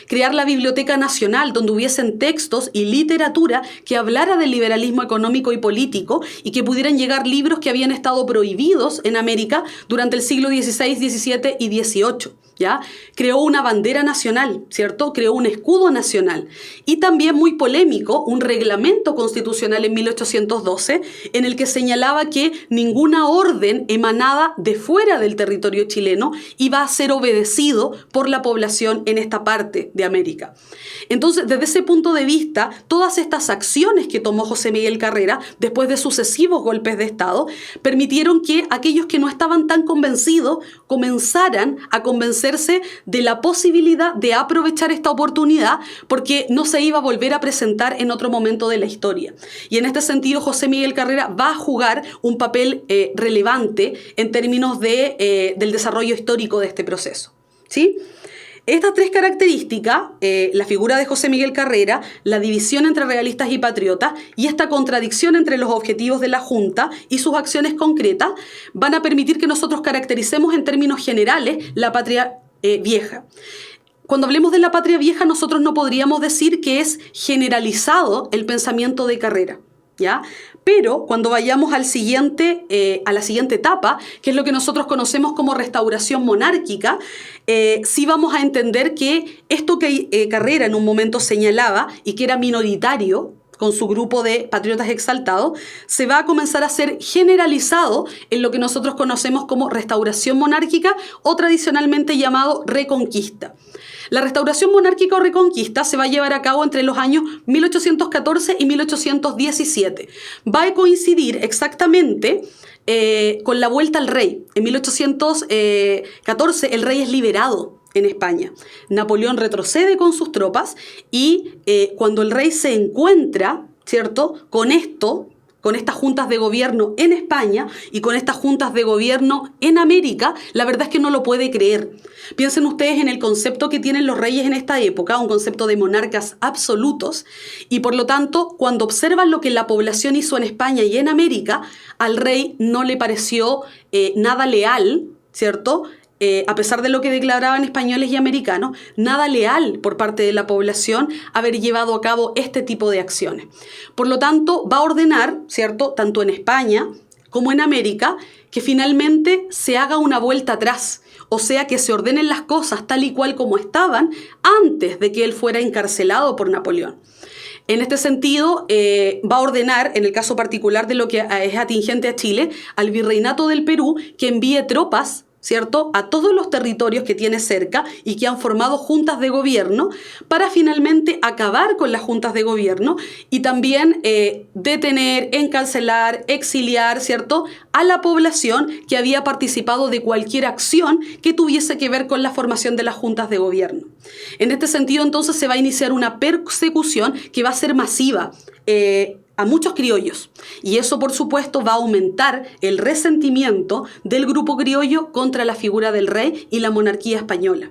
Crear la Biblioteca Nacional, donde hubiesen textos y literatura que hablara del liberalismo económico y político y que pudieran llegar libros que habían estado prohibidos en América durante el siglo XVI, XVII y XVIII. ¿Ya? Creó una bandera nacional, ¿cierto? Creó un escudo nacional. Y también, muy polémico, un reglamento constitucional en 1812 en el que señalaba que ninguna orden emanada de fuera del territorio chileno iba a ser obedecido por la población en esta parte de América. Entonces, desde ese punto de vista, todas estas acciones que tomó José Miguel Carrera después de sucesivos golpes de Estado permitieron que aquellos que no estaban tan convencidos comenzaran a convencer de la posibilidad de aprovechar esta oportunidad porque no se iba a volver a presentar en otro momento de la historia. Y en este sentido, José Miguel Carrera va a jugar un papel relevante en términos del desarrollo histórico de este proceso, ¿sí? Estas 3 características, la figura de José Miguel Carrera, la división entre realistas y patriotas y esta contradicción entre los objetivos de la Junta y sus acciones concretas, van a permitir que nosotros caractericemos en términos generales la patria vieja. Cuando hablemos de la patria vieja, nosotros no podríamos decir que es generalizado el pensamiento de Carrera, ¿ya? Pero cuando vayamos a la siguiente etapa, que es lo que nosotros conocemos como restauración monárquica, sí vamos a entender que esto que Carrera en un momento señalaba y que era minoritario con su grupo de patriotas exaltados, se va a comenzar a ser generalizado en lo que nosotros conocemos como restauración monárquica o tradicionalmente llamado reconquista. La restauración monárquica o reconquista se va a llevar a cabo entre los años 1814 y 1817. Va a coincidir exactamente con la vuelta al rey. En 1814 el rey es liberado en España. Napoleón retrocede con sus tropas y cuando el rey se encuentra, ¿cierto?, con estas juntas de gobierno en España y con estas juntas de gobierno en América, la verdad es que no lo puede creer. Piensen ustedes en el concepto que tienen los reyes en esta época, un concepto de monarcas absolutos, y por lo tanto, cuando observan lo que la población hizo en España y en América, al rey no le pareció nada leal, ¿cierto?, a pesar de lo que declaraban españoles y americanos, nada leal por parte de la población haber llevado a cabo este tipo de acciones. Por lo tanto, va a ordenar, ¿cierto?, tanto en España como en América, que finalmente se haga una vuelta atrás, o sea, que se ordenen las cosas tal y cual como estaban antes de que él fuera encarcelado por Napoleón. En este sentido, va a ordenar, en el caso particular de lo que es atingente a Chile, al Virreinato del Perú que envíe tropas, ¿cierto?, a todos los territorios que tiene cerca y que han formado juntas de gobierno para finalmente acabar con las juntas de gobierno y también detener, encarcelar, exiliar, ¿cierto?, a la población que había participado de cualquier acción que tuviese que ver con la formación de las juntas de gobierno. En este sentido, entonces, se va a iniciar una persecución que va a ser masiva, a muchos criollos, y eso por supuesto va a aumentar el resentimiento del grupo criollo contra la figura del rey y la monarquía española.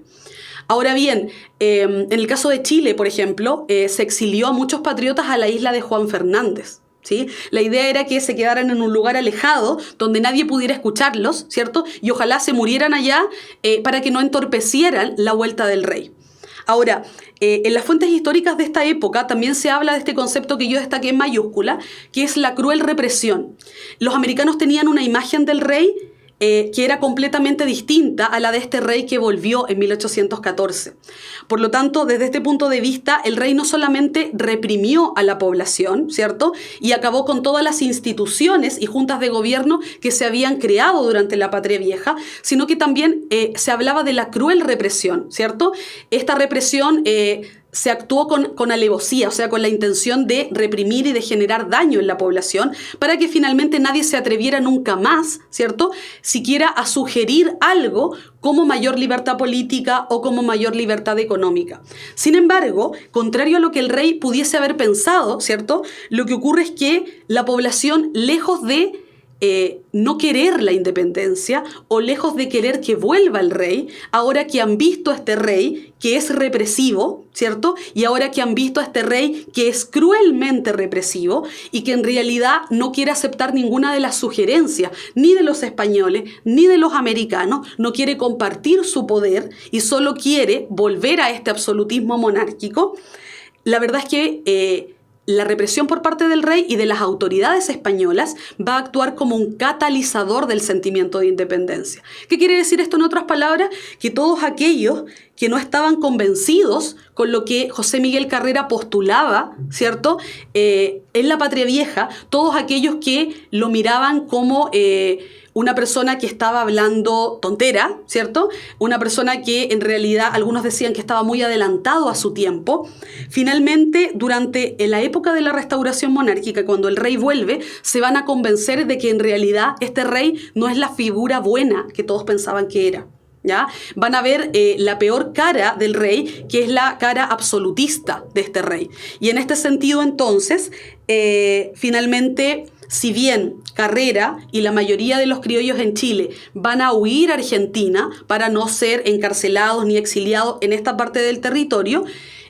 Ahora bien, en el caso de Chile, por ejemplo, se exilió a muchos patriotas a la isla de Juan Fernández, ¿sí? La idea era que se quedaran en un lugar alejado donde nadie pudiera escucharlos, ¿cierto? Y ojalá se murieran allá para que no entorpecieran la vuelta del rey. Ahora, en las fuentes históricas de esta época también se habla de este concepto que yo destaqué en mayúscula, que es la cruel represión. Los americanos tenían una imagen del rey que era completamente distinta a la de este rey que volvió en 1814. Por lo tanto, desde este punto de vista, el rey no solamente reprimió a la población, ¿cierto?, y acabó con todas las instituciones y juntas de gobierno que se habían creado durante la Patria Vieja, sino que también se hablaba de la cruel represión, ¿cierto? Esta represión se actuó con alevosía, o sea, con la intención de reprimir y de generar daño en la población para que finalmente nadie se atreviera nunca más, ¿cierto?, siquiera a sugerir algo como mayor libertad política o como mayor libertad económica. Sin embargo, contrario a lo que el rey pudiese haber pensado, ¿cierto?, lo que ocurre es que la población, lejos de no querer la independencia o lejos de querer que vuelva el rey, ahora que han visto a este rey que es represivo, ¿cierto?, y ahora que han visto a este rey que es cruelmente represivo y que en realidad no quiere aceptar ninguna de las sugerencias ni de los españoles ni de los americanos, no quiere compartir su poder y solo quiere volver a este absolutismo monárquico, la verdad es que la represión por parte del rey y de las autoridades españolas va a actuar como un catalizador del sentimiento de independencia. ¿Qué quiere decir esto en otras palabras? Que todos aquellos que no estaban convencidos con lo que José Miguel Carrera postulaba, ¿cierto?, en la Patria Vieja, todos aquellos que lo miraban como una persona que estaba hablando tontera, ¿cierto?, una persona que en realidad algunos decían que estaba muy adelantado a su tiempo. Finalmente, durante la época de la restauración monárquica, cuando el rey vuelve, se van a convencer de que en realidad este rey no es la figura buena que todos pensaban que era, ¿ya? Van a ver la peor cara del rey, que es la cara absolutista de este rey. Y en este sentido, entonces, finalmente, si bien Carrera y la mayoría de los criollos en Chile van a huir a Argentina para no ser encarcelados ni exiliados en esta parte del territorio,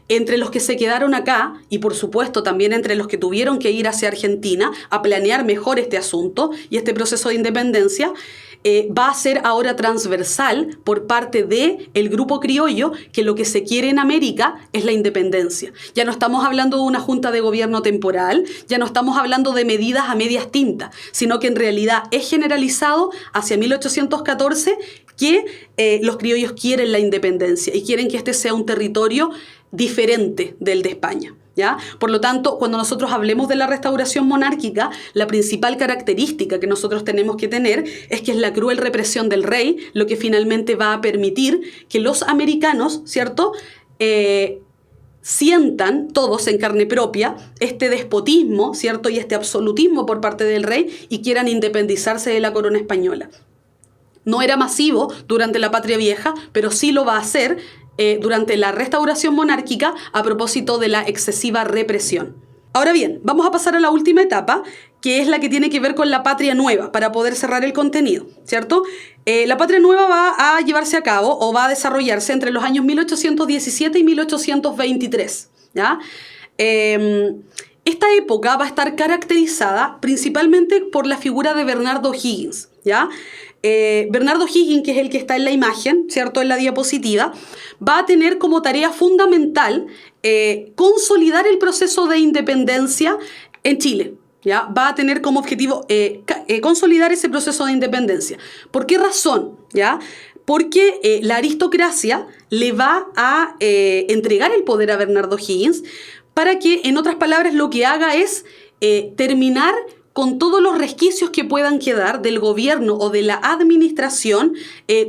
entre los que se quedaron acá, y por supuesto también entre los que tuvieron que ir hacia Argentina a planear mejor este asunto y este proceso de independencia, va a ser ahora transversal por parte del grupo criollo que lo que se quiere en América es la independencia. Ya no estamos hablando de una junta de gobierno temporal, ya no estamos hablando de medidas a medias tintas, sino que en realidad es generalizado hacia 1814 que los criollos quieren la independencia y quieren que este sea un territorio diferente del de España, ¿ya? Por lo tanto, cuando nosotros hablemos de la restauración monárquica, la principal característica que nosotros tenemos que tener es que es la cruel represión del rey lo que finalmente va a permitir que los americanos, ¿cierto?, sientan todos en carne propia este despotismo, ¿cierto?, y este absolutismo por parte del rey y quieran independizarse de la corona española. No era masivo durante la Patria Vieja, pero sí lo va a hacer durante la restauración monárquica a propósito de la excesiva represión. Ahora bien, vamos a pasar a la última etapa, que es la que tiene que ver con la Patria Nueva, para poder cerrar el contenido, ¿cierto? La Patria Nueva va a llevarse a cabo o va a desarrollarse entre los años 1817 y 1823, ¿ya? Esta época va a estar caracterizada principalmente por la figura de Bernardo O'Higgins. ¿ya? Bernardo Higgins, que es el que está en la imagen, ¿cierto? En la diapositiva, va a tener como tarea fundamental consolidar el proceso de independencia en Chile. ¿Ya? Va a tener como objetivo consolidar ese proceso de independencia. ¿Por qué razón? ¿Ya? Porque la aristocracia le va a entregar el poder a Bernardo Higgins para que, en otras palabras, lo que haga es terminar con todos los resquicios que puedan quedar del gobierno o de la administración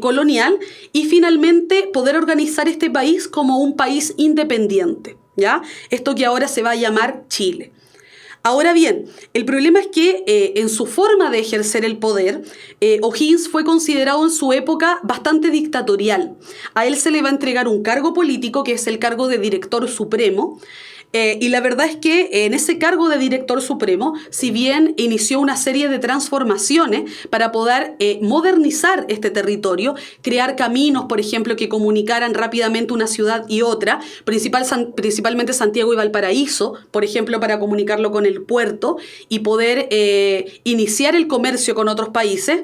colonial y finalmente poder organizar este país como un país independiente, ¿ya? Esto que ahora se va a llamar Chile. Ahora bien, el problema es que en su forma de ejercer el poder, O'Higgins fue considerado en su época bastante dictatorial. A él se le va a entregar un cargo político, que es el cargo de director supremo, y la verdad es que en ese cargo de director supremo, si bien inició una serie de transformaciones para poder modernizar este territorio, crear caminos, por ejemplo, que comunicaran rápidamente una ciudad y otra, principalmente Santiago y Valparaíso, por ejemplo, para comunicarlo con el puerto y poder iniciar el comercio con otros países,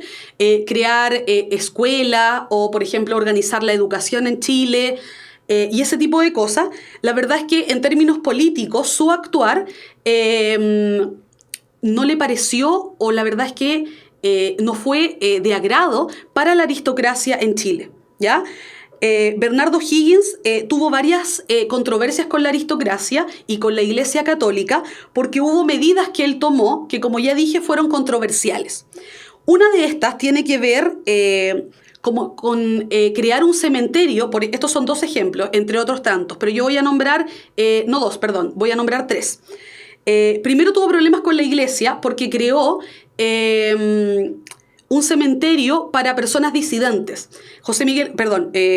crear escuela o, por ejemplo, organizar la educación en Chile, y ese tipo de cosas. La verdad es que en términos políticos su actuar no le pareció, o la verdad es que no fue de agrado para la aristocracia en Chile, ¿ya? Bernardo Higgins tuvo varias controversias con la aristocracia y con la Iglesia Católica porque hubo medidas que él tomó que, como ya dije, fueron controversiales. Una de estas tiene que ver con crear un cementerio. Estos son dos ejemplos, entre otros tantos, pero yo voy a nombrar, voy a nombrar tres. Primero tuvo problemas con la iglesia porque creó un cementerio para personas disidentes.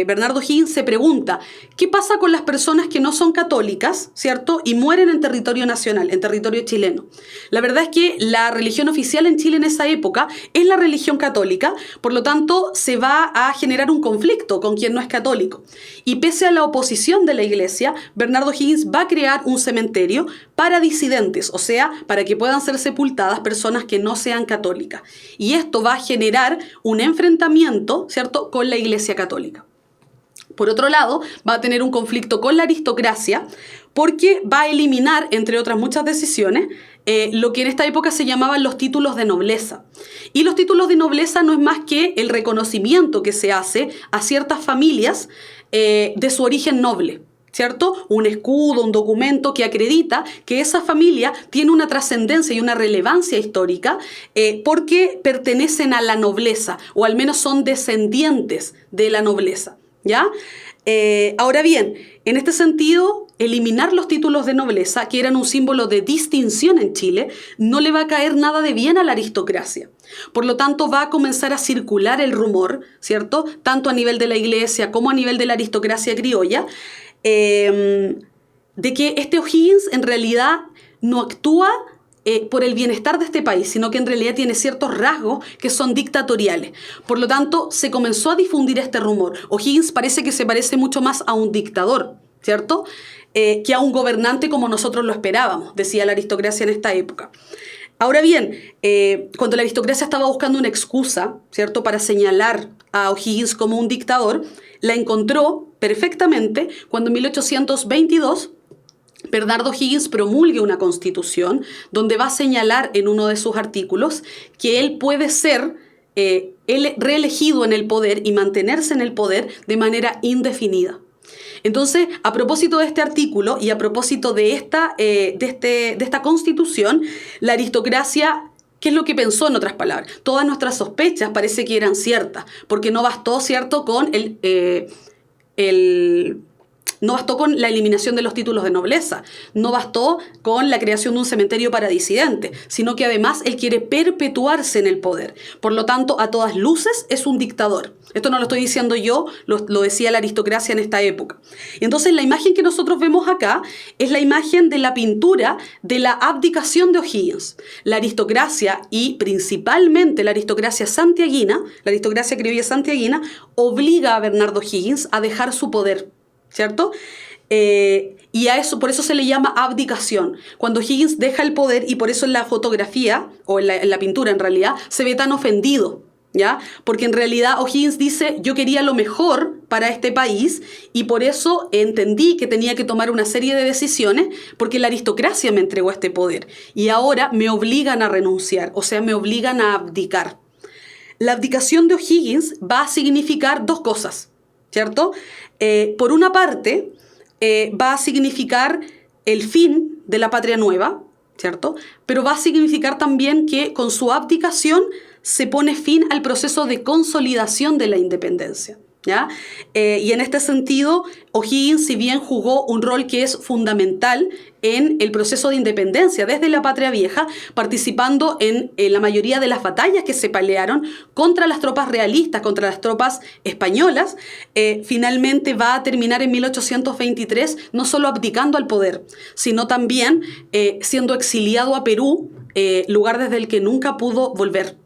Bernardo Higgins se pregunta, ¿qué pasa con las personas que no son católicas, ¿cierto? Y mueren en territorio nacional, en territorio chileno. La verdad es que la religión oficial en Chile en esa época es la religión católica, por lo tanto se va a generar un conflicto con quien no es católico. Y pese a la oposición de la iglesia, Bernardo Higgins va a crear un cementerio para disidentes, o sea, para que puedan ser sepultadas personas que no sean católicas. Y esto va a generar un enfrentamiento, ¿cierto?, con la Iglesia Católica. Por otro lado, va a tener un conflicto con la aristocracia porque va a eliminar, entre otras muchas decisiones, lo que en esta época se llamaban los títulos de nobleza. Y los títulos de nobleza no es más que el reconocimiento que se hace a ciertas familias de su origen noble, ¿cierto? Un escudo, un documento que acredita que esa familia tiene una trascendencia y una relevancia histórica porque pertenecen a la nobleza, o al menos son descendientes de la nobleza, ¿ya? Ahora bien, en este sentido, eliminar los títulos de nobleza, que eran un símbolo de distinción en Chile, no le va a caer nada de bien a la aristocracia. Por lo tanto, va a comenzar a circular el rumor, ¿cierto?, tanto a nivel de la iglesia como a nivel de la aristocracia criolla, de que este O'Higgins en realidad no actúa por el bienestar de este país, sino que en realidad tiene ciertos rasgos que son dictatoriales. Por lo tanto, se comenzó a difundir este rumor. O'Higgins parece que se parece mucho más a un dictador, ¿cierto?, que a un gobernante como nosotros lo esperábamos, decía la aristocracia en esta época. Ahora bien, cuando la aristocracia estaba buscando una excusa, ¿cierto?, para señalar a O'Higgins como un dictador, la encontró perfectamente cuando en 1822 Bernardo Higgins promulga una constitución donde va a señalar en uno de sus artículos que él puede ser reelegido en el poder y mantenerse en el poder de manera indefinida. Entonces, a propósito de este artículo y a propósito de esta constitución, la aristocracia, ¿qué es lo que pensó, en otras palabras? Todas nuestras sospechas parece que eran ciertas, porque no bastó, ¿cierto?, no bastó con la eliminación de los títulos de nobleza, no bastó con la creación de un cementerio para disidentes, sino que además él quiere perpetuarse en el poder. Por lo tanto, a todas luces es un dictador. Esto no lo estoy diciendo yo, lo decía la aristocracia en esta época. Y entonces la imagen que nosotros vemos acá es la imagen de la pintura de la abdicación de O'Higgins. La aristocracia, y principalmente la aristocracia santiaguina, la aristocracia criolla santiaguina, obliga a Bernardo Higgins a dejar su poder, ¿cierto? Y por eso se le llama abdicación. Cuando Higgins deja el poder, y por eso en la fotografía, o en la pintura en realidad, se ve tan ofendido, ¿ya? Porque en realidad O'Higgins dice, yo quería lo mejor para este país y por eso entendí que tenía que tomar una serie de decisiones porque la aristocracia me entregó este poder y ahora me obligan a renunciar, o sea, me obligan a abdicar. La abdicación de O'Higgins va a significar dos cosas, ¿cierto? Por una parte, va a significar el fin de la patria nueva, ¿cierto? Pero va a significar también que con su abdicación se pone fin al proceso de consolidación de la independencia, ¿ya? Y en este sentido, O'Higgins, si bien jugó un rol que es fundamental en el proceso de independencia desde la Patria Vieja, participando en la mayoría de las batallas que se pelearon contra las tropas realistas, contra las tropas españolas, finalmente va a terminar en 1823 no solo abdicando al poder, sino también siendo exiliado a Perú, lugar desde el que nunca pudo volver.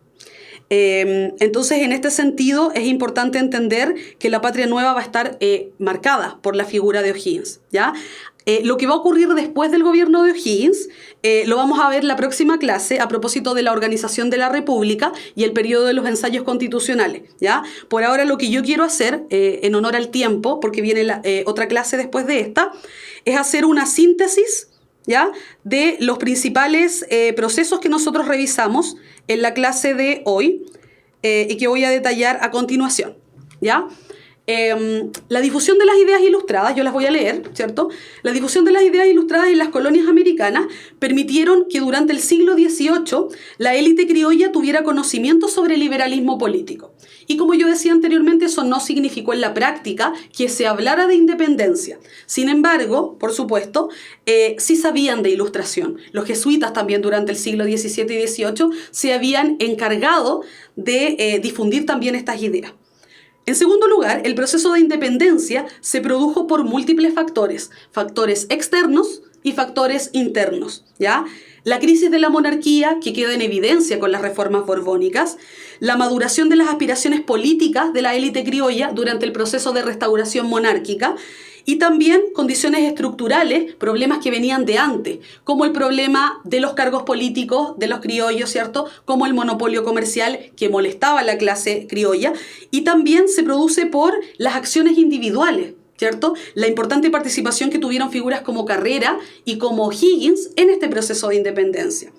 Entonces, en este sentido, es importante entender que la patria nueva va a estar marcada por la figura de O'Higgins, ¿ya? Lo que va a ocurrir después del gobierno de O'Higgins lo vamos a ver en la próxima clase a propósito de la organización de la República y el periodo de los ensayos constitucionales, ¿ya? Por ahora lo que yo quiero hacer, en honor al tiempo, porque viene otra clase después de esta, es hacer una síntesis, ¿ya?, de los principales procesos que nosotros revisamos en la clase de hoy y que voy a detallar a continuación, ¿ya? La difusión de las ideas ilustradas, yo las voy a leer, ¿cierto? La difusión de las ideas ilustradas en las colonias americanas permitieron que durante el siglo XVIII la élite criolla tuviera conocimiento sobre el liberalismo político. Y como yo decía anteriormente, eso no significó en la práctica que se hablara de independencia. Sin embargo, por supuesto, sí sabían de ilustración. Los jesuitas también durante el siglo XVII y XVIII se habían encargado de difundir también estas ideas. En segundo lugar, el proceso de independencia se produjo por múltiples factores, factores externos y factores internos, ¿ya? La crisis de la monarquía, que queda en evidencia con las reformas borbónicas, la maduración de las aspiraciones políticas de la élite criolla durante el proceso de restauración monárquica y también condiciones estructurales, problemas que venían de antes, como el problema de los cargos políticos de los criollos, ¿cierto?, como el monopolio comercial que molestaba a la clase criolla, y también se produce por las acciones individuales, ¿cierto?, la importante participación que tuvieron figuras como Carrera y como O'Higgins en este proceso de independencia.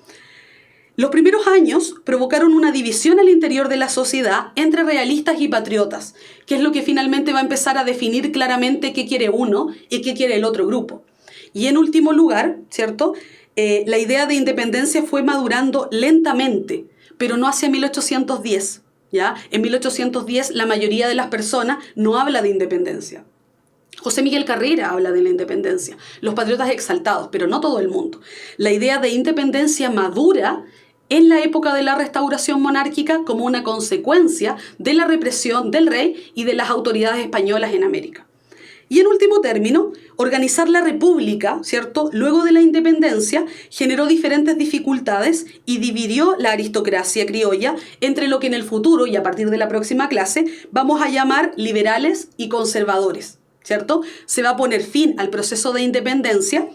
Los primeros años provocaron una división al interior de la sociedad entre realistas y patriotas, que es lo que finalmente va a empezar a definir claramente qué quiere uno y qué quiere el otro grupo. Y en último lugar, ¿cierto?, la idea de independencia fue madurando lentamente, pero no hacia 1810, ¿ya? En 1810 la mayoría de las personas no habla de independencia. José Miguel Carrera habla de la independencia, los patriotas exaltados, pero no todo el mundo. La idea de independencia madura en la época de la restauración monárquica como una consecuencia de la represión del rey y de las autoridades españolas en América. Y en último término, organizar la república, ¿cierto?, luego de la independencia, generó diferentes dificultades y dividió la aristocracia criolla entre lo que en el futuro, y a partir de la próxima clase, vamos a llamar liberales y conservadores, ¿cierto? Se va a poner fin al proceso de independencia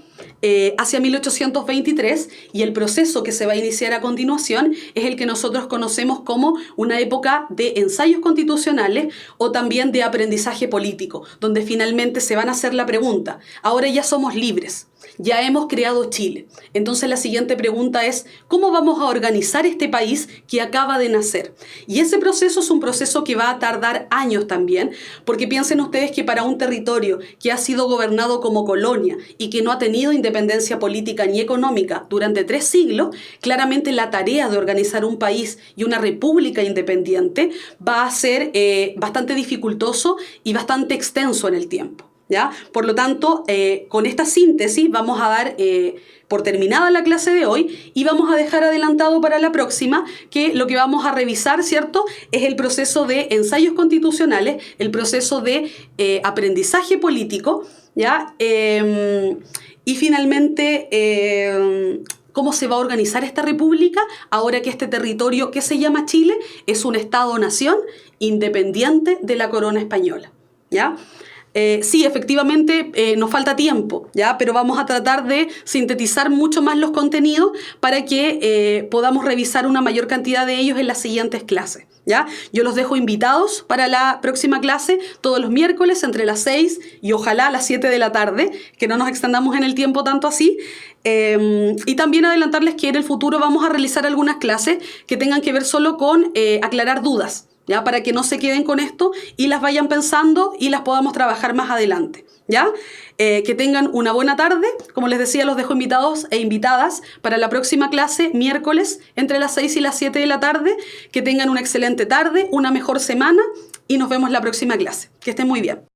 hacia 1823 y el proceso que se va a iniciar a continuación es el que nosotros conocemos como una época de ensayos constitucionales o también de aprendizaje político, donde finalmente se van a hacer la pregunta, ahora ya somos libres, ya hemos creado Chile. Entonces la siguiente pregunta es, ¿cómo vamos a organizar este país que acaba de nacer? Y ese proceso es un proceso que va a tardar años también, porque piensen ustedes que para un territorio que ha sido gobernado como colonia y que no ha tenido independencia política ni económica durante 3 siglos, claramente la tarea de organizar un país y una república independiente va a ser bastante dificultoso y bastante extenso en el tiempo, ¿ya? Por lo tanto, con esta síntesis vamos a dar por terminada la clase de hoy y vamos a dejar adelantado para la próxima que lo que vamos a revisar, ¿cierto?, es el proceso de ensayos constitucionales, el proceso de aprendizaje político, ¿ya? Y finalmente, ¿cómo se va a organizar esta república ahora que este territorio que se llama Chile es un Estado-nación independiente de la corona española, ¿ya? Sí, efectivamente nos falta tiempo, ¿ya? Pero vamos a tratar de sintetizar mucho más los contenidos para que podamos revisar una mayor cantidad de ellos en las siguientes clases, ¿ya? Yo los dejo invitados para la próxima clase todos los miércoles entre las 6 y ojalá las 7 de la tarde, que no nos extendamos en el tiempo tanto así. Y también adelantarles que en el futuro vamos a realizar algunas clases que tengan que ver solo con aclarar dudas, ¿ya? Para que no se queden con esto y las vayan pensando y las podamos trabajar más adelante, ¿ya? Que tengan una buena tarde. Como les decía, los dejo invitados e invitadas para la próxima clase, miércoles, entre las 6 y las 7 de la tarde. Que tengan una excelente tarde, una mejor semana y nos vemos la próxima clase. Que estén muy bien.